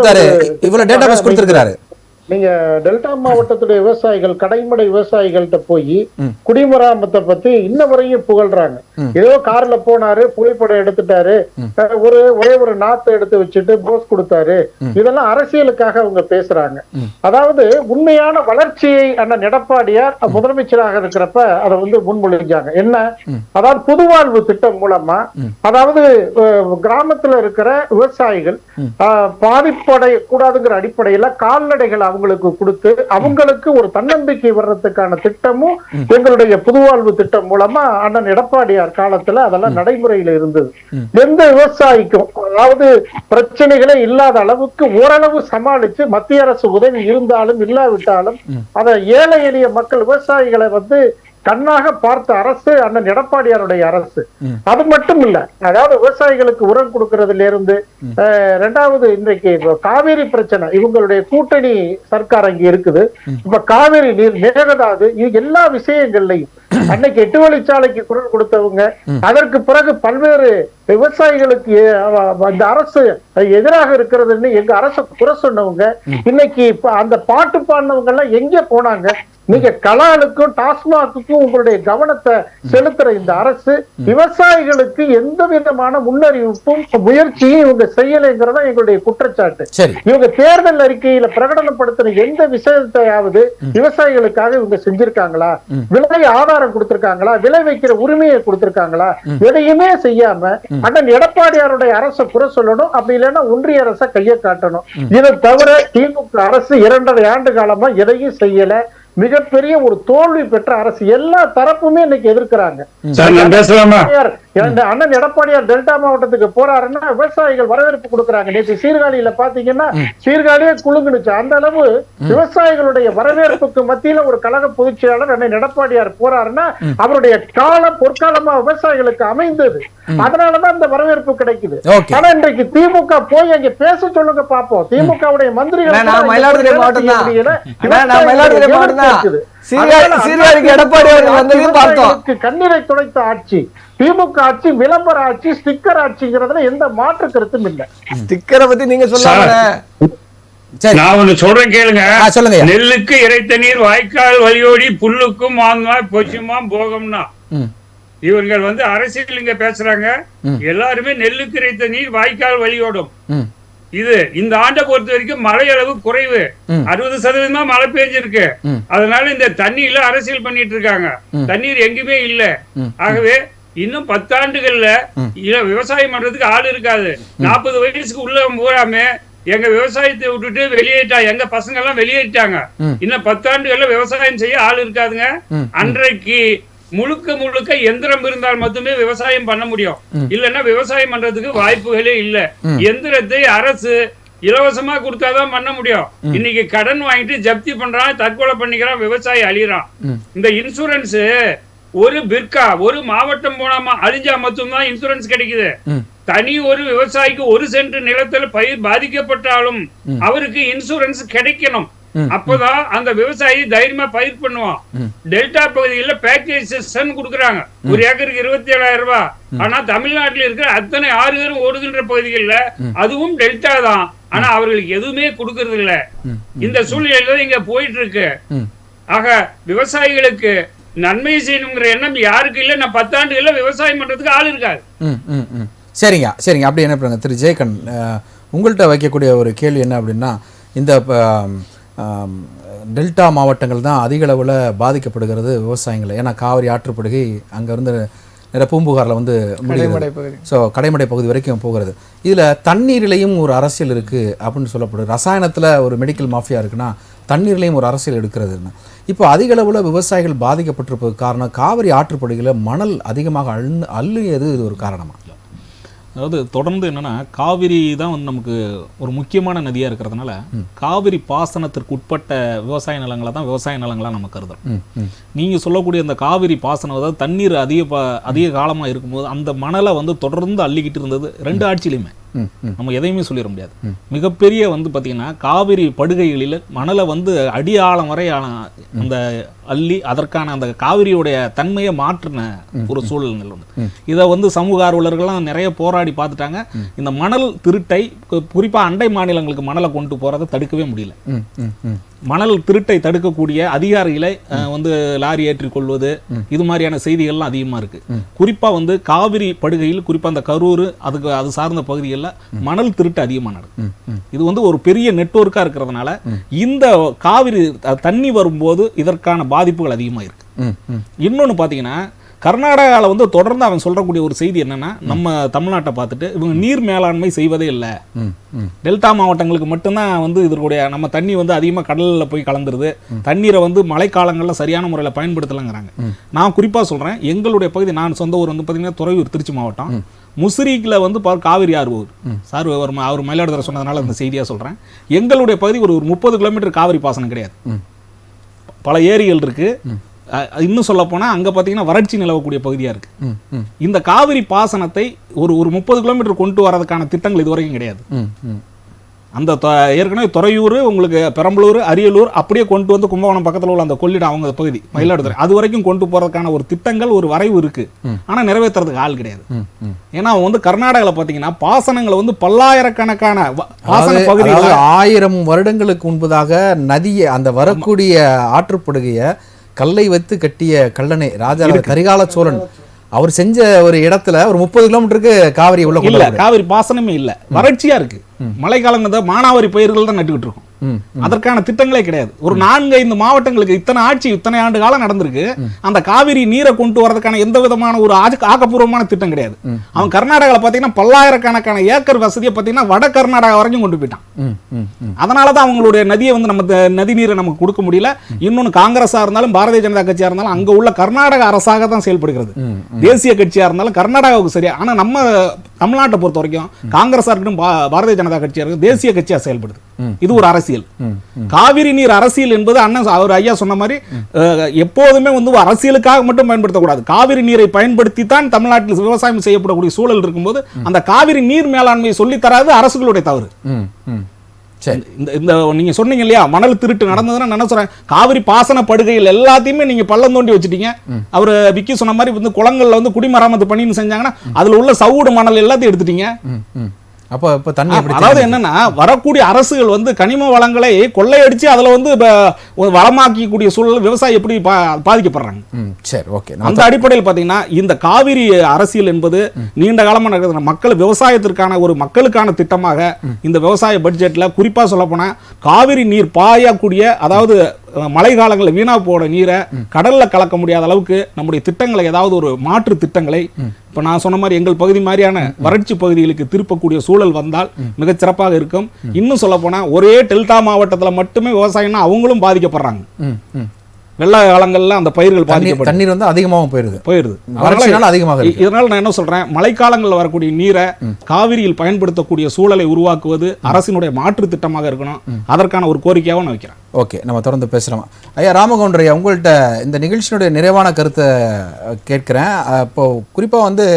கொடுத்திருக்கிறாரு. நீங்க டெல்டா மாவட்டத்துடைய விவசாயிகள் கடைமடை விவசாயிகள்கிட்ட போய் குடிமராமத்தை பத்தி இன்ன வரையும் புகழ்றாங்க. ஏதோ கார்ல போனாரு, புகைப்படம் எடுத்துட்டாரு, ஒரே ஒரு நாத்தை எடுத்து வச்சுட்டு போஸ் கொடுத்தாரு. இதெல்லாம் அரசியலுக்காக அவங்க பேசுறாங்க. அதாவது உண்மையான வளர்ச்சியை அண்ணன் எடப்பாடியார் முதலமைச்சராக இருக்கிறப்ப அதை வந்து முன்மொழிஞ்சாங்க. என்ன, அதாவது புதுவாழ்வு திட்டம் மூலமா, அதாவது கிராமத்துல இருக்கிற விவசாயிகள் பாதிப்படைய கூடாதுங்கிற அடிப்படையில கால்நடைகள் அவங்களுக்கு கொடுத்து அவங்களுக்கு ஒரு தன்னம்பிக்கை வர்றதுக்கான திட்டமும் எங்களுடைய புதுவாழ்வு திட்டம் மூலமா அண்ணன் எடப்பாடியார் காலத்துல அதெல்லாம் நடைமுறையில இருந்தது. எந்த விவசாயிக்கும் அதாவது பிரச்சனைகளே இல்லாத அளவுக்கு ஓரளவு சமாளிச்சு மத்திய அரசு உதவி இருந்தாலும் இல்லாவிட்டாலும் அத ஏழை எளிய மக்கள் விவசாயிகளை வந்து கண்ணாக பார்த்த அரசு அண்ணன் எடப்பாடியாருடைய அரசு. அது மட்டும் இல்ல, அதாவது விவசாயிகளுக்கு உரம் கொடுக்கறதுல இருந்து ரெண்டாவது இன்றைக்கு காவேரி பிரச்சனை, இவங்களுடைய கூட்டணி சர்க்கார் அங்க இருக்குது. இப்ப காவேரி நீர் மேகதாது, இது எல்லா விஷயங்கள்லையும் அன்னைக்கு 8 வழிச்சாலைக்கு குரல் கொடுத்தவங்க, அதற்கு பிறகு பல்வேறு விவசாயிகளுக்கு இந்த அரசு எதிராக இருக்கிறதுன்னு எங்க அரசு குறை சொன்னவங்க, இன்னைக்கு அந்த பாட்டு பாடினவங்க எல்லாம் எங்க போனாங்க? நீங்க கலாலுக்கும் டாஸ்மாக்குக்கும் உங்களுடைய கவனத்தை செலுத்துற இந்த அரசு விவசாயிகளுக்கு எந்த விதமான முன்னறிவிப்பும் முயற்சியும் இவங்க செய்யலைங்கிறதா எங்களுடைய குற்றச்சாட்டு. இவங்க தேர்தல் அறிக்கையில பிரகடனப்படுத்தின எந்த விஷயத்தையாவது விவசாயிகளுக்காக இவங்க செஞ்சிருக்காங்களா? விலை ஆதாரம் கொடுத்திருக்காங்களா? விலை வைக்கிற உரிமையை கொடுத்திருக்காங்களா? எதையுமே செய்யாம அண்ணன் எடப்பாடியாருடைய அரசை குறை சொல்லணும், அப்படி இல்லைன்னா ஒன்றிய அரசை கையை காட்டணும். இதை தவிர திமுக அரசு 2.5 ஆண்டு காலமா எதையும் செய்யல. மிகப்பெரிய ஒரு தோல்வி பெற்ற அரசு. எல்லா தரப்புமே இன்னைக்கு எதிர்க்கிறாங்க. அண்ணன் எடப்பாடியார் டெல்டா மாவட்டத்துக்கு போறாருன்னா விவசாயிகள் வரவேற்பு கொடுக்கறாங்க. நேற்று சீர்காழியில பாத்தீங்கன்னா சீர்காழியே குலுங்குனுச்சு. அந்த அளவு விவசாயிகளுடைய வரவேற்புக்கு மத்தியில ஒரு கழக பொதுச் செயலாளர் அண்ணன் எடப்பாடியார் போறாருன்னா அவருடைய காலம் பொற்காலமா விவசாயிகளுக்கு அமைந்தது. அதனாலதான் இந்த வரவேற்பு கிடைக்குது. ஆனா இன்றைக்கு திமுக போய் அங்க பேச சொல்லுங்க பாப்போம். திமுகவுடைய மந்திரிகள் மயிலாடுதுறை மாவட்டம் கண்ணீரை துடைத்த ஆட்சி திமுக ஆட்சி, விளம்பர ஆட்சி, ஸ்டிக்கர் ஆட்சிங்கிறதுல எந்த மாற்று கருத்தும் இல்ல. ஸ்டிக்கரை பத்தி நீங்க சொல்லாங்க. நான் ஒண்ணு சொல்றேன் கேளுங்க. நெல்லுக்கு இறைத்த நீர் வாய்க்கால் வழியோடி புல்லுக்கும் மாங்காய் பொச்சுமா போகம்னா இவர்கள் வந்து அரசியல் இங்க பேசுறாங்க. எல்லாருமே நெல்லுக்கு இறைத்த நீர் வாய்க்கால் வழியோடும். இது இந்த ஆண்டை பொறுத்த வரைக்கும் மழை அளவு குறைவு, 60% மழை பெஞ்சிருக்கு. அதனால இந்த தண்ணியில அரசியல் பண்ணிட்டு இருக்காங்க. தண்ணீர் எங்குமே இல்ல. ஆகவே இன்னும் 10 ஆண்டுகள்ல விவசாயம் பண்றதுக்கு ஆள் இருக்காது. 40 வயசுக்கு உள்ள பூராமே எங்க விவசாயத்தை விட்டுட்டு வெளியேற்றா, எங்க பசங்க எல்லாம் வெளியேற்றாங்க. இன்னும் 10 ஆண்டுகள்ல விவசாயம் செய்ய ஆள் இருக்காதுங்க. அன்றைக்கு முழுக்க முழுக்க எந்திரம் இருந்தால் மட்டுமே விவசாயம் பண்ண முடியும், இல்லைன்னா விவசாயம் பண்றதுக்கு வாய்ப்புகளே இல்ல. எந்திரத்தை அரசு இலவசமா கொடுத்தாதான் பண்ண முடியும். இன்னைக்கு கடன் வாங்கிட்டு ஜப்தி பண்றான், தற்கொலை பண்ணிக்கிறான், விவசாயி அழிறான். இந்த இன்சூரன்ஸ் ஒரு பிற்கா ஒரு மாவட்டம் போனாமா அழிஞ்சா மட்டும்தான் இன்சூரன்ஸ் கிடைக்குது. தனி ஒரு விவசாயிக்கு 1 சென்ட் நிலத்துல பயிர் பாதிக்கப்பட்டாலும் அவருக்கு இன்சூரன்ஸ் கிடைக்கணும். அப்பதான் அந்த விவசாயி தைரியமா பயிர் பண்ணுவான். டெல்டா பகுதியில் பேக்கேஜ் கொடுக்குறாங்க, 1 ஏக்கருக்கு 27,000 ரூபாய். ஆனா தமிழ்நாட்டில் இருக்கிற அத்தனை ஆறுகளும் ஓடுகின்ற பகுதிகளில் அதுவும் டெல்டா தான், ஆனா அவர்களுக்கு எதுவுமே கொடுக்கறது இல்ல. இந்த சூழ்நிலையில இங்க போயிட்டு இருக்கு. ஆக விவசாயிகளுக்கு நன்மை செய்யணுங்கிற எண்ணம் யாருக்கு இல்ல. நான் 10 ஆண்டுகள்ல விவசாயம் பண்றதுக்கு ஆள் இருக்காது. சரிங்க சரிங்க. அப்படி என்ன பண்ணுங்க திரு ஜெயக்கன், உங்கள்கிட்ட வைக்கக்கூடிய ஒரு கேள்வி என்ன அப்படின்னா, இந்த டெல்டா மாவட்டங்கள் தான் அதிக அளவில் பாதிக்கப்படுகிறது விவசாயங்கள். ஏன்னா காவிரி ஆற்றுப்படுகை அங்கேருந்து நிறைய பூம்புகாரில் வந்து ஸோ கடைமடை பகுதி வரைக்கும் போகிறது. இதில் தண்ணீரிலையும் ஒரு அரசியல் இருக்குது அப்படின்னு சொல்லப்படுது. ரசாயனத்தில் ஒரு மெடிக்கல் மாஃபியா இருக்குன்னா தண்ணீர்லையும் ஒரு அரசியல் எடுக்கிறதுன்னு. இப்போ அதிக அளவில் விவசாயிகள் பாதிக்கப்பட்டிருப்பது காரணம் காவிரி ஆற்றுப்படுகையில் மணல் அதிகமாக அள்ளியது இது ஒரு காரணமா? அதாவது தொடர்ந்து என்னன்னா காவிரி தான் வந்து நமக்கு ஒரு முக்கியமான நதியாக இருக்கிறதுனால காவிரி பாசனத்திற்கு உட்பட்ட விவசாய நிலங்களை தான் விவசாய நிலங்களாக நம்ம கருதுறோம். நீங்கள் சொல்லக்கூடிய அந்த காவிரி பாசனம், அதாவது தண்ணீர் அதிக காலமாக இருக்கும்போது அந்த மணலை வந்து தொடர்ந்து அள்ளிக்கிட்டு இருந்தது 2 ஆட்சியிலையுமே. நம்ம எதையுமே சொல்லிட முடியாது. மிகப்பெரிய வந்து பார்த்தீங்கன்னா காவிரி படுகைகளில் மணலை வந்து அடி ஆழம் வரை அந்த அள்ளி அதற்கான அந்த காவிரியுடைய தன்மையை மாற்றின ஒரு சூழல்கள் உண்டு. இதை வந்து சமூக ஆர்வலர்கள்லாம் நிறைய போராடி பார்த்துட்டாங்க. இந்த மணல் திருட்டை குறிப்பாக அண்டை மாநிலங்களுக்கு மணலை கொண்டு போறதை தடுக்கவே முடியல. மணல் திருட்டை தடுக்கக்கூடிய அதிகாரிகளை வந்து லாரி ஏற்றிக் கொள்வது, இது மாதிரியான செய்திகள்லாம் அதிகமாக இருக்கு. குறிப்பா வந்து காவிரி படுகையில், குறிப்பா அந்த கரூர் அது சார்ந்த பகுதிகளில் மணல் திருட்டு அதிகமாக நடக்கும். இது வந்து ஒரு பெரிய நெட்வொர்க்கா இருக்கிறதுனால இந்த காவிரி தண்ணி வரும்போது இதற்கான பாதிப்புகள் அதிகமாக இருக்கு. இன்னொன்னு பார்த்தீங்கன்னா கர்நாடகாவில் வந்து தொடர்ந்து அவன் சொல்றக்கூடிய ஒரு செய்தி என்னன்னா, நம்ம தமிழ்நாட்டை பார்த்துட்டு இவங்க நீர் மேலாண்மை செய்வதே இல்லை, டெல்டா மாவட்டங்களுக்கு மட்டும்தான் வந்து இதற்குடைய நம்ம தண்ணி வந்து அதிகமாக கடலில் போய் கலந்துருது, தண்ணீரை வந்து மழைக்காலங்களில் சரியான முறையில் பயன்படுத்தலைங்கிறாங்க. நான் குறிப்பாக சொல்கிறேன், எங்களுடைய பகுதி, நான் சொந்த ஊர் வந்து பார்த்தீங்கன்னா துறையூர், திருச்சி மாவட்டம். முசிறிக்கில் வந்து காவிரி ஆறு போகுது. சார் அவர் மயிலாடுதுறை சொன்னதுனால அந்த செய்தியாக சொல்கிறேன். எங்களுடைய பகுதி ஒரு 30 கிலோமீட்டர் காவிரி பாசனம் கிடையாது. பல ஏரிகள் இருக்கு. இன்னும் சொல்ல போனா அங்க பாத்தீங்கன்னா வறட்சி நிலவக்கூடிய பகுதியா இருக்கு. இந்த காவிரி பாசனத்தை ஒரு 30 கிலோமீட்டர் கொண்டு வரதுக்கான திட்டங்கள் இதுவரைக்கும் கிடையாது. அந்த ஏற்கனவே துறையூர், உங்களுக்கு பெரம்பலூர், அரியலூர் அப்படியே கொண்டு வந்து கும்பகோணம் பக்கத்தில் உள்ள அந்த கொள்ளிடம் அவங்க பகுதி மயிலாடுதுறை அது வரைக்கும் கொண்டு போறதுக்கான ஒரு திட்டங்கள், ஒரு வரைவு இருக்கு. ஆனா நிறைவேற்றுறதுக்கு ஆள் கிடையாது. ஏன்னா அவங்க வந்து கர்நாடகாவில் பார்த்தீங்கன்னா பாசனங்களை வந்து பல்லாயிரக்கணக்கான பாசன பகுதிகள் 1000 வருடங்களுக்கு முன்பதாக நதியை, அந்த வரக்கூடிய ஆற்றுப்படுகையை கல்லை வைத்து கட்டிய கல்லணை ராஜா கரிகால சோழன் அவர் செஞ்ச ஒரு இடத்துல ஒரு 30 கிலோமீட்டருக்கு காவிரி உள்ள இல்ல, காவிரி பாசனமே இல்ல, வறட்சியா இருக்கு. மழைக்காலங்க மானாவாரி பயிர்கள் தான் நட்டுக்கிட்டு இருக்கோம். அதற்கான திட்டங்களே கிடையாது. ஒரு 4-5 மாவட்டங்களுக்கு இத்தனை ஆட்சி, இத்தனை ஆண்டு காலம் நடந்திருக்கு. அந்த காவிரி நீரை கொண்டு வரதுக்கான எந்த விதமான ஒரு ஆக்கப்பூர்வமான திட்டம் கிடையாது. அவன் கர்நாடகாவில் பாத்தீங்கன்னா பல்லாயிரக்கணக்கான ஏக்கர் வசதியை பாத்தீங்கன்னா வட கர்நாடகா வரைக்கும் கொண்டு போயிட்டான். அதனாலதான் அவங்களுடைய நதியை வந்து நம்ம நதி நீரை நமக்கு கொடுக்க முடியல. இன்னொன்னு காங்கிரஸா இருந்தாலும் பாரதிய ஜனதா கட்சியா இருந்தாலும் அங்க உள்ள கர்நாடக அரசாக தான் செயல்படுகிறது. தேசிய கட்சியா இருந்தாலும் கர்நாடகாவுக்கு சரியா. ஆனா நம்ம தமிழ்நாட்டை பொறுத்த வரைக்கும் காங்கிரஸா இருக்கட்டும், பாரதிய ஜனதா கட்சியா இருக்கட்டும், தேசிய கட்சியா செயல்படுது. இது ஒரு அரசியல். காவிரி நீர் அரசியல் என்பது அண்ணன் அவர் ஐயா சொன்ன மாதிரி எப்போதுமே வந்து அரசியலுக்காக மட்டும் பயன்படுத்தக்கூடாது. காவிரி நீரை பயன்படுத்தி தான் தமிழ்நாட்டில் விவசாயம் செய்யப்படக்கூடிய சூழல் இருக்கும்போது அந்த காவிரி நீர் மேலாண்மையை சொல்லித்தராது அரசுகளுடைய தவறு. இந்த நீங்க சொன்னீங்க இல்லையா, மணல் திருட்டு நடந்ததுன்னா நான் சொல்றேன், காவிரி பாசன படுகைகள் எல்லாத்தையுமே நீங்க பள்ளம் தோண்டி வச்சுட்டீங்க. அவர் விக்கி சொன்ன மாதிரி வந்து குளங்கள்ல வந்து குடிமராமத்து பணின்னு செஞ்சாங்கன்னா அதுல உள்ள சவுடு மணல் எல்லாத்தையும் எடுத்துட்டீங்க. அதாவது என்னன்னா, வரக்கூடிய அரசுகள் வந்து கனிம வளங்களை கொள்ளையடிச்சு அதுல வந்து வளமாக்கக்கூடிய சூழல் விவசாயி எப்படி பாதிக்கப்படுறாங்க. சரி, ஓகே. அந்த அடிப்படையில் பாத்தீங்கன்னா இந்த காவிரி அரசியல் என்பது நீண்ட காலமா நடக்குது. மக்கள் விவசாயத்திற்கான ஒரு மக்களுக்கான திட்டமாக இந்த விவசாய பட்ஜெட்ல குறிப்பா சொல்ல போனா காவிரி நீர் பாயக்கூடிய, அதாவது மழை காலங்களில் வீணா போட நீரை கடல்ல கலக்க முடியாத அளவுக்கு நம்முடைய திட்டங்களை ஏதாவது ஒரு மாற்று திட்டங்களை இப்ப நான் சொன்ன மாதிரி எங்கள் பகுதி மாதிரியான வறட்சி பகுதிகளுக்கு திருப்பக்கூடிய சூழல் வந்தால் மிகச் சிறப்பாக இருக்கும். இன்னும் சொல்ல போனா ஒரே டெல்டா மாவட்டத்துல மட்டுமே விவசாயம்னா அவங்களும் பாதிக்கப்படுறாங்க. வெள்ள காலங்கள்ல அந்த பயிர்கள் பாதிக்கப்படும், தண்ணீர் வந்து அதிகமாகவும் போயிருது. அதிகமாக இதனால நான் என்ன சொல்றேன், மழைக்காலங்களில் வரக்கூடிய நீரை காவிரியில் பயன்படுத்தக்கூடிய சூழலை உருவாக்குவது அரசினுடைய மாற்று திட்டமாக இருக்கணும். அதற்கான ஒரு கோரிக்கையாகவும் நான் வைக்கிறேன். ஓகே, நம்ம தொடர்ந்து பேசுகிறோம். ஐயா ராமகவுண்டர் ஐயா, உங்கள்கிட்ட இந்த நிகழ்ச்சியினுடைய நிறைவான கருத்தை கேட்குறேன். இப்போ குறிப்பாக வந்து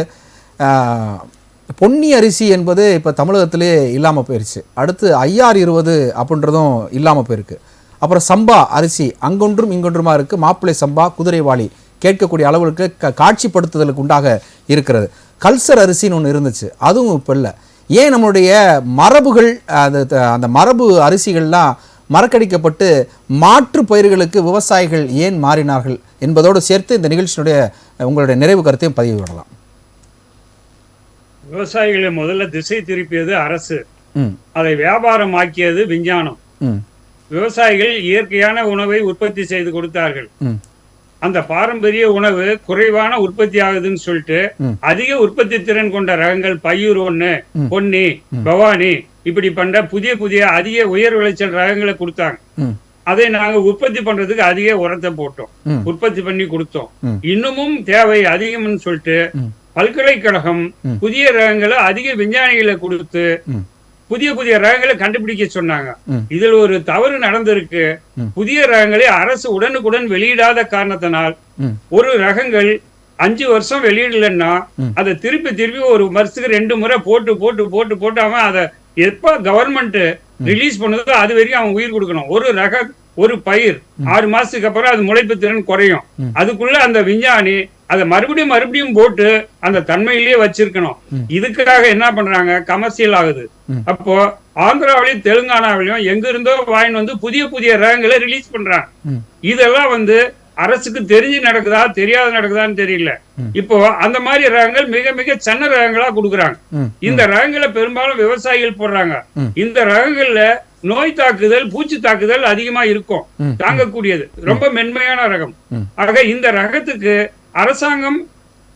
பொன்னி அரிசி என்பது இப்போ தமிழகத்திலே இல்லாமல் போயிடுச்சு. அடுத்து IR20 அப்படின்றதும் இல்லாமல் போயிருக்கு. அப்புறம் சம்பா அரிசி அங்கொன்றும் இங்கொன்றுமா இருக்குது. மாப்பிள்ளை சம்பா, குதிரைவாளி கேட்கக்கூடிய அளவுக்கு காட்சிப்படுத்துதலுக்கு உண்டாக இருக்கிறது. கல்சர் அரிசின்னு ஒன்று இருந்துச்சு, அதுவும் இப்போ இல்லை. ஏன் நம்மளுடைய மரபுகள் அந்த மரபு அரிசிகள்லாம் மறக்கடிக்கப்பட்டு மாற்று பயிர்களுக்கு விவசாயிகள் ஏன் மாறினார்கள் என்பதோடு சேர்த்து இந்த நிகழ்ச்சியினுடைய உங்களுடைய நிறைவு கருத்தையும் பதிவு விடலாம். விவசாயிகளை முதல்ல திசை திருப்பியது அரசு, அதை வியாபாரமாக்கியது விஞ்ஞானம். விவசாயிகள் இயற்கையான உணவை உற்பத்தி செய்து கொடுத்தார்கள். அந்த பாரம்பரிய உணவு குறைவான உற்பத்தி ஆகுதுன்னு சொல்லிட்டு அதிக உற்பத்தி திறன் கொண்ட ரகங்கள் பையூர் 1, பொன்னி, பவானி இப்படி பண்ற புதிய புதிய அதிக உயர் விளைச்சல் ரகங்களை கொடுத்தாங்க. அதை நாங்க உற்பத்தி பண்றதுக்கு அதிக உரத்தை போட்டோம், உற்பத்தி பண்ணி கொடுத்தோம். இன்னமும் தேவை அதிகம்னு சொல்லிட்டு பல்கலைக்கழகம் புதிய ரகங்களை அதிக விஞ்ஞானிகளை கொடுத்து புதிய புதிய ரகங்களை கண்டுபிடிக்க சொன்னாங்க. இதில் ஒரு தவறு நடந்திருக்கு. புதிய ரகங்களை அரசு உடனுக்குடன் வெளியிடாத காரணத்தினால் ஒரு ரகங்கள் 5 வருஷம் வெளியிடலன்னா அதை திருப்பி ஒரு வருஷத்துக்கு 2 முறை போட்டு அவன் அதை எப்ப கவர்மெண்ட் ரிலீஸ் பண்ணதோ அது வரைக்கும் அவன் உயிர் கொடுக்கணும். ஒரு பயிர் 6 மாசத்துக்கு அப்புறம் அது முளைப்பு திறன் குறையும். அதுக்குள்ள அந்த விஞ்ஞானி அதை மறுபடியும் போட்டு அந்த தன்மையிலேயே வச்சிருக்கணும். இதுக்காக என்ன பண்றாங்க, கமர்ஷியல் ஆகுது. அப்போ ஆந்திராவிலையும் தெலுங்கானாவிலையும் எங்க இருந்தோ வாயின் வந்து புதிய புதிய ரகங்களை ரிலீஸ் பண்றாங்க. இதெல்லாம் வந்து அரசுக்கு தெரிஞ்சு நடக்குதா தெரியாத நடக்குதான்னு தெரியல. இப்போ அந்த மாதிரி ரகங்கள் மிக மிக சின்ன ரகங்களா கொடுக்குறாங்க. இந்த ரகங்களை பெரும்பாலும் விவசாயிகள் போடுறாங்க. இந்த ரகங்கள்ல நோய் தாக்குதல், பூச்சி தாக்குதல் அதிகமா இருக்கும், தாங்கக்கூடியது, ரொம்ப மென்மையான ரகம். ஆக இந்த ரகத்துக்கு அரசாங்கம்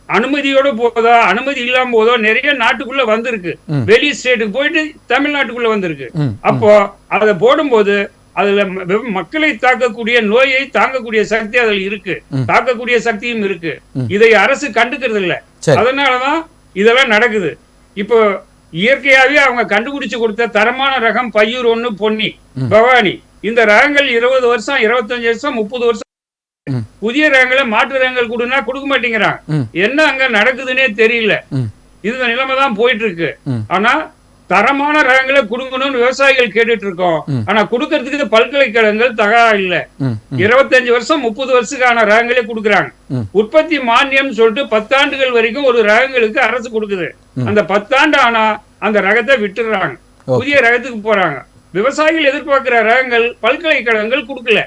அனுமதியோட போதோ அனுமதி இல்லாம போதோ நிறைய நாட்டுக்குள்ள வந்திருக்கு. வெளி ஸ்டேட்டுக்கு போயிட்டு தமிழ்நாட்டுக்குள்ள வந்திருக்கு. அப்போ அதை போடும்போது அதுல மக்களை தாக்கக்கூடிய நோயை தாங்கக்கூடிய சக்தி அதில் இருக்கு, தாக்கக்கூடிய சக்தியும் இருக்கு. இதை அரசு கண்டுக்கிறது இல்ல. அதனாலதான் இதெல்லாம் நடக்குது. இப்போ இயற்கையாவே அவங்க கண்டுபிடிச்சு கொடுத்த தரமான ரகம் பையூர் 1, பொன்னி, பவானி, இந்த ரகங்கள் 20 வருஷம் 25 வருஷம் 30 வருஷம் புதிய ரகங்களை மாற்று ரகங்கள் கொடுனா கொடுக்க மாட்டேங்கிறாங்க. என்ன அங்க நடக்குதுன்னே தெரியல. இந்த நிலைமை தான் போயிட்டு இருக்கு. ஆனா தரமான ரகங்களை கொடுக்கணும்னு விவசாயிகள் கேட்டுட்டு இருக்கோம். ஆனா கொடுக்கறதுக்கு பல்கலைக்கழகங்கள் தயாரா இல்ல. 25 வருஷம் 30 வருஷத்துக்கான ரகங்களே கொடுக்குறாங்க. உற்பத்தி மானியம் சொல்லிட்டு 10 ஆண்டுகள் வரைக்கும் ஒரு ரகங்களுக்கு அரசு கொடுக்குது. அந்த 10 ஆண்டு ஆனா அந்த ரகத்தை விட்டுறாங்க, புதிய ரகத்துக்கு போறாங்க. விவசாயிகள் எதிர்பார்க்கிற ரகங்கள் பல்கலைக்கழகங்கள் கொடுக்கல.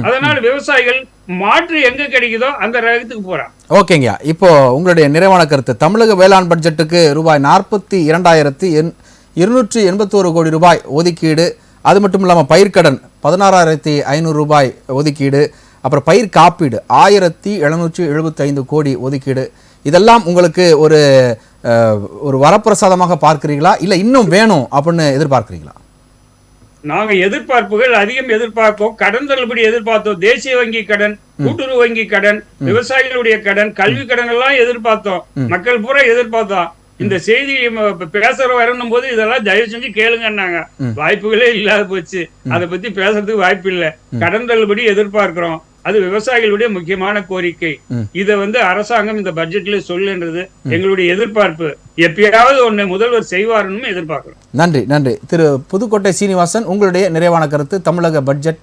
அதனால விவசாயிகள் மாற்று எங்க கிடைக்குதோ அந்த ரகத்துக்கு போறாங்க. ஓகேங்க, இப்போ உங்களுடைய நிறைவான கருத்து. தமிழக வேளாண் பட்ஜெட்டுக்கு ரூபாய் 42,281 கோடி ரூபாய் ஒதுக்கீடு. அது மட்டும் இல்லாமல் பயிர்க்கடன் 16,500 ரூபாய் ஒதுக்கீடு. அப்புறம் பயிர் காப்பீடு 1,775 கோடி ஒதுக்கீடு. இதெல்லாம் உங்களுக்கு ஒரு வரப்பிரசாதமாக பார்க்கிறீங்களா, இல்லை இன்னும் வேணும் அப்படின்னு எதிர்பார்க்கிறீங்களா? நாங்க எதிர்பார்ப்புகள் அதிகம் எதிர்பார்ப்போம். கடன் தள்ளுபடி எதிர்பார்த்தோம். தேசிய வங்கி கடன், கூட்டுறவு வங்கி கடன், விவசாயிகளுடைய கடன், கல்வி கடன் எல்லாம் எதிர்பார்த்தோம். மக்கள் பூரா எதிர்பார்த்தோம். இந்த செய்தி பேசுற வரணும் போது இதெல்லாம் தயவு செஞ்சு கேளுங்கன்னாங்க. வாய்ப்புகளே இல்லாத போச்சு. அதை பத்தி பேசுறதுக்கு வாய்ப்பு இல்லை. கடன் தள்ளுபடி எதிர்பார்க்கிறோம். அது விவசாயிகளுடைய முக்கியமான கோரிக்கை. இதை அரசாங்கம் இந்த பட்ஜெட்ல சொல்லுன்றது எங்களுடைய எதிர்பார்ப்பு. எப்பயாவது ஒண்ணு முதல்வர் செய்வாருன்னு எதிர்பார்க்கிறோம். நன்றி நன்றி. திரு புதுக்கோட்டை சீனிவாசன், உங்களுடைய நிறைவான கருத்து. தமிழக பட்ஜெட்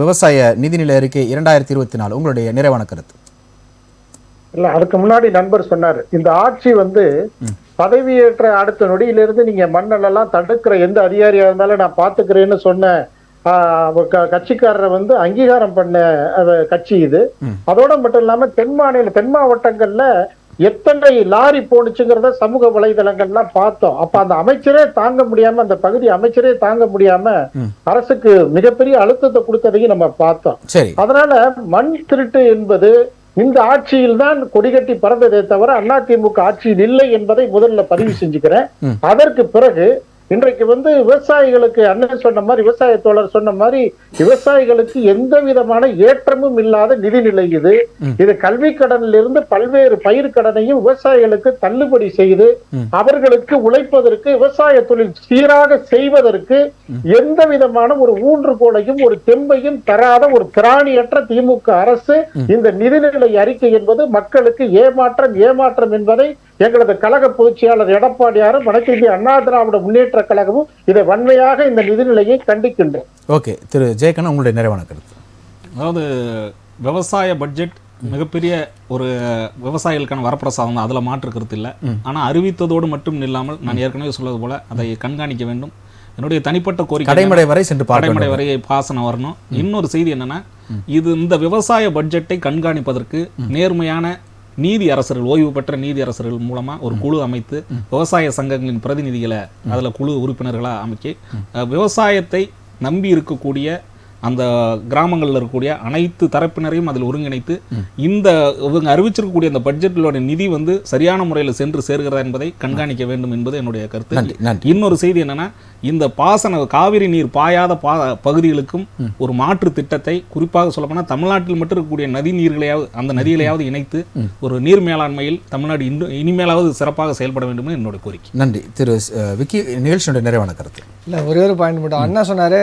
விவசாய நிதிநிலை அறிக்கை 2024 உங்களுடைய நிறைவான கருத்து. இல்ல, அதுக்கு முன்னாடி நண்பர் சொன்னாரு, இந்த ஆட்சி பதவியேற்ற அடுத்த நொடியிலிருந்து நீங்க மண்ணெல்லாம் தடுக்கிற எந்த அதிகாரியா இருந்தாலும் நான் பாத்துக்கிறேன்னு சொன்ன கட்சிக்காரரை அங்கீகாரம் பண்ண கட்சி இது. அதோட மட்டும் இல்லாம தென் மாவட்டங்கள்ல எத்தனை லாரி போனுச்சுங்கிறத சமூக வலைதளங்கள்லாம் பார்த்தோம். அப்ப அந்த அமைச்சரே தாங்க முடியாம, அந்த பகுதி அமைச்சரே தாங்க முடியாம அரசுக்கு மிகப்பெரிய அழுத்தத்தை கொடுத்ததையும் நம்ம பார்த்தோம். அதனால மண் திருட்டு என்பது இந்த ஆட்சியில் தான் கொடிகட்டி பறந்ததே தவிர அதிமுக ஆட்சியில் இல்லை என்பதை முதல்ல பதிவு செஞ்சுக்கிறேன். அதற்கு பிறகு இன்றைக்கு விவசாயிகளுக்கு அண்ணன் சொன்ன மாதிரி, விவசாய தோழர் சொன்ன மாதிரி, விவசாயிகளுக்கு எந்த விதமான ஏற்றமும் இல்லாத நிதிநிலை இது கல்வி கடனில் இருந்து பல்வேறு பயிர் கடனையும் விவசாயிகளுக்கு தள்ளுபடி செய்து அவர்களுக்கு உழைப்பதற்கு, விவசாய தொழில் சீராக செய்வதற்கு எந்த விதமான ஒரு ஊன்றுகோலையும் ஒரு தெம்பையும் தராத ஒரு திராணியற்ற திமுக அரசு இந்த நிதிநிலை அறிக்கை என்பது மக்களுக்கு ஏமாற்றம் என்பதை எங்களது கழக பொதுச் செயலாளர் எடப்பாடியாரும் அனைத்து இந்திய அண்ணா திராவிட முன்னேற்ற கழகமும் இதை வன்மையாக இந்த நிதிநிலையை கண்டிக்கின்றோம். ஓகே, திரு ஜெயக்கண்ணன், உங்களுடைய நிறைவான கருத்து. அதாவது விவசாய பட்ஜெட் மிகப்பெரிய ஒரு விவசாயிகளுக்கான வரப்பிரசாதம் தான், அதில் மாற்று கருத்து இல்லை. ஆனால் அறிவித்ததோடு மட்டும் இல்லாமல் நான் ஏற்கனவே சொல்வது போல அதை கண்காணிக்க வேண்டும். என்னுடைய தனிப்பட்ட கோரிக்கை கடைமடை வரை சென்று கடைமடை வரை பாசனம் வரணும். இன்னொரு செய்தி என்னன்னா, இந்த விவசாய பட்ஜெட்டை கண்காணிப்பதற்கு நேர்மையான நீதி அரசர்கள், ஓய்வு பெற்ற நீதி அரசர்கள் மூலமா ஒரு குழு அமைத்து விவசாய சங்கங்களின் பிரதிநிதிகளை அதுல குழு உறுப்பினர்களா அமைக்க, விவசாயத்தை நம்பி இருக்கக்கூடிய அந்த கிராமங்களில் இருக்கக்கூடிய அனைத்து தரப்பினரையும் அதில் ஒருங்கிணைத்து இந்த இவங்க அறிவிச்சிருக்கக்கூடிய அந்த பட்ஜெட்டிலோட நிதி சரியான முறையில் சென்று சேர்கிறதா என்பதை கண்காணிக்க வேண்டும் என்பது என்னுடைய கருத்து. இன்னொரு செய்தி என்னன்னா, இந்த காவிரி நீர் பாயாத பகுதிகளுக்கும் ஒரு மாற்று திட்டத்தை, குறிப்பாக சொல்லப்போனால் தமிழ்நாட்டில் மட்டும் இருக்கக்கூடிய நதி நீர்களையாவது, அந்த நதிகளையாவது இணைத்து ஒரு நீர் மேலாண்மையில் தமிழ்நாடு இனிமேலாவது சிறப்பாக செயல்பட வேண்டும் என்னுடைய கோரிக்கை. நன்றி. திரு விக்கி, நிகழ்ச்சியுடைய நிறைவான கருத்து. இல்லை, ஒரே ஒரு பாயிண்ட் மட்டும். அண்ணா சொன்னார்,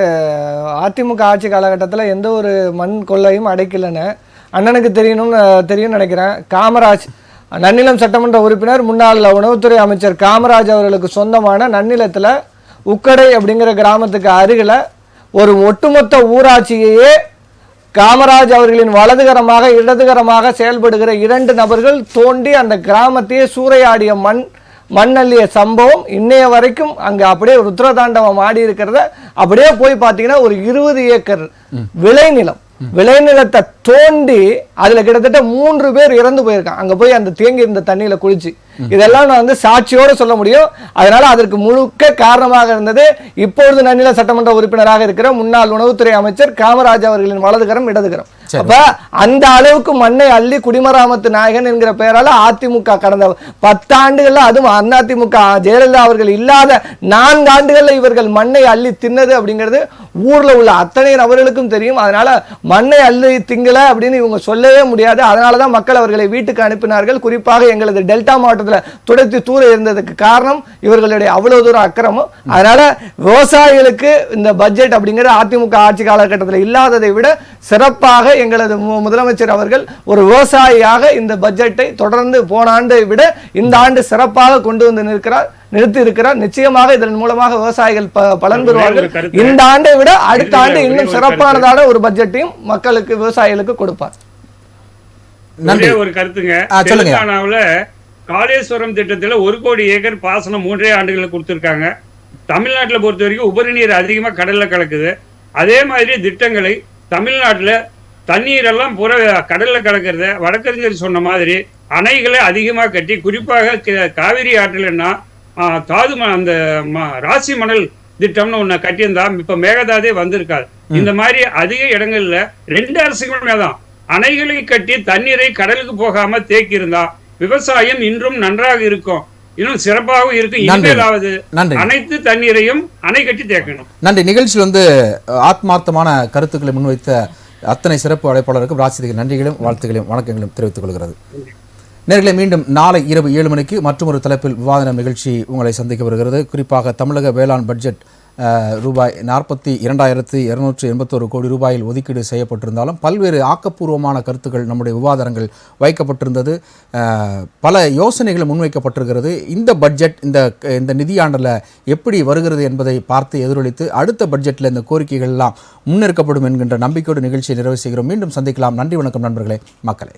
அதிமுக ஆட்சி காலகட்டத்தில் எந்த ஒரு மண் கொள்ளையும் அடைக்கலைன்னு. அண்ணனுக்கு தெரியும்னு நினைக்கிறேன். காமராஜ் நன்னிலம் சட்டமன்ற உறுப்பினர், முன்னாள் உணவுத்துறை அமைச்சர் காமராஜ் அவர்களுக்கு சொந்தமான நன்னிலத்தில் உக்கடை அப்படிங்கிற கிராமத்துக்கு அருகில் ஒரு ஒட்டுமொத்த ஊராட்சியையே காமராஜ் அவர்களின் வலதுகரமாக இடதுகரமாக செயல்படுகிற 2 நபர்கள் தோண்டி அந்த கிராமத்தையே சூறையாடிய மண்ணள்ளிய சம்பவம் இன்னைய வரைக்கும் அங்க அப்படியே ருத்ரதாண்டவம் ஆடி இருக்கிறத அப்படியே போய் பார்த்தீங்கன்னா ஒரு 20 ஏக்கர் விளைநிலத்தை தோண்டி அதுல கிட்டத்தட்ட 3 பேர் இறந்து போயிருக்காங்க. அங்க போய் அந்த தேங்கி இருந்த தண்ணியில குளிச்சு. இதெல்லாம் நான் சாட்சியோட சொல்ல முடியும். அதனால அதற்கு முழுக்க காரணமாக இருந்தது இப்பொழுது நன்னில சட்டமன்ற உறுப்பினராக இருக்கிற முன்னாள் உணவுத்துறை அமைச்சர் காமராஜ் அவர்களின் வலதுகரம் இடதுகரம். அப்ப அந்த அளவுக்கு மண்ணை அள்ளி குடிமராமத்து நாயகன் என்கிற பெயரால அதிமுக கடந்த 10 ஆண்டுகள்ல, அதுவும் அதிமுக ஜெயலலிதா அவர்கள் இல்லாத 4 ஆண்டுகள்ல இவர்கள் மண்ணை அள்ளி தின்னது அப்படிங்கிறது ஊர்ல உள்ள அத்தனை நபர்களுக்கும் தெரியும். அதனால மண்ணை அள்ளி திங்கல அப்படின்னு இவங்க சொல்லவே முடியாது. அதனாலதான் மக்கள் அவர்களை வீட்டுக்கு அனுப்பினார்கள். குறிப்பாக எங்களது டெல்டா மாவட்டத்தில் துடைத்து தூர இருந்ததுக்கு காரணம் இவர்களுடைய அவ்வளவு தூரம் அக்கிரமம். அதனால விவசாயிகளுக்கு இந்த பட்ஜெட் அப்படிங்கிறது அதிமுக ஆட்சி காலகட்டத்தில் இல்லாததை விட சிறப்பாக எங்களது முதலமைச்சர் அவர்கள் ஒரு விவசாயியாக இந்த பட்ஜெட்டை தொடர்ந்து போன ஆண்டை விட இந்த ஆண்டு சிறப்பாக கொண்டு வந்து நிறுத்தி இருக்கிறார். நிச்சயமாக இதன் மூலமாக விவசாயிகள் பலன் பெறுவார்கள். இந்த ஆண்டை விட அடுத்த ஆண்டு இன்னும் சிறப்பானதான ஒரு பட்ஜெட்டையும் மக்களுக்கு, விவசாயிகளுக்கு கொடுப்பார். ஒரு கருத்துங்க, தெலுங்கானாவுல காளேஸ்வரம் திட்டத்துல 1 கோடி ஏக்கர் பாசனம் 3 ஆண்டுகள் கொடுத்திருக்காங்க. தமிழ்நாட்டில் பொறுத்த வரைக்கும் உபரி நீர் அதிகமா கடல்ல கலக்குது. அதே மாதிரி திட்டங்களை தமிழ்நாட்டுல தண்ணீரெல்லாம் புற கடல்ல கலக்கிறத வடக்கறிஞர் சொன்ன மாதிரி அணைகளை அதிகமா கட்டி, குறிப்பாக காவிரி ஆற்றில்னா அந்த ராசி மணல் திட்டம்னு ஒண்ணு கட்டியிருந்தா இப்ப மேகதாதே வந்திருக்காது. இந்த மாதிரி அதிக இடங்கள்ல 2 அரசுகளுமே தான் அணைகளை கட்டி தண்ணீரை கடலுக்கு போகாம தேக்கி இருந்தா விவசாயம் இன்றும் நன்றாக இருக்கும், இன்னும் சிறப்பாகவும் இருக்கும். இனிமேலாவது அனைத்து தண்ணீரையும் அணை கட்டி தேக்கணும். நன்றி. நிகழ்ச்சியில் ஆத்மார்த்தமான கருத்துக்களை முன்வைத்த அத்தனை சிறப்பு அழைப்பாளருக்கும் ராசிதிக்கு நன்றிகளும் வாழ்த்துக்களையும் வணக்கங்களையும் தெரிவித்துக் கொள்கிறது. நேர்களை மீண்டும் நாளை இரவு 7 மணிக்கு மற்றொரு தலைப்பில் விவாத நிகழ்ச்சி உங்களை சந்திக்க வருகிறது. குறிப்பாக தமிழக வேளாண் பட்ஜெட் ரூபாய் 42,281 கோடி ரூபாயில் ஒதுக்கீடு செய்யப்பட்டிருந்தாலும் பல்வேறு ஆக்கப்பூர்வமான கருத்துக்கள், நம்முடைய விவாதங்கள் வைக்கப்பட்டிருந்தது. பல யோசனைகள் முன்வைக்கப்பட்டிருக்கிறது. இந்த பட்ஜெட் இந்த நிதியாண்டில் எப்படி வருகிறது என்பதை பார்த்து எதிரொலித்து அடுத்த பட்ஜெட்டில் இந்த கோரிக்கைகள் எல்லாம் முன்னெடுக்கப்படும் என்கின்ற நம்பிக்கையோடு நிகழ்ச்சியை நிறைவு செய்கிறோம். மீண்டும் சந்திக்கலாம். நன்றி, வணக்கம் நண்பர்களே, மக்களே.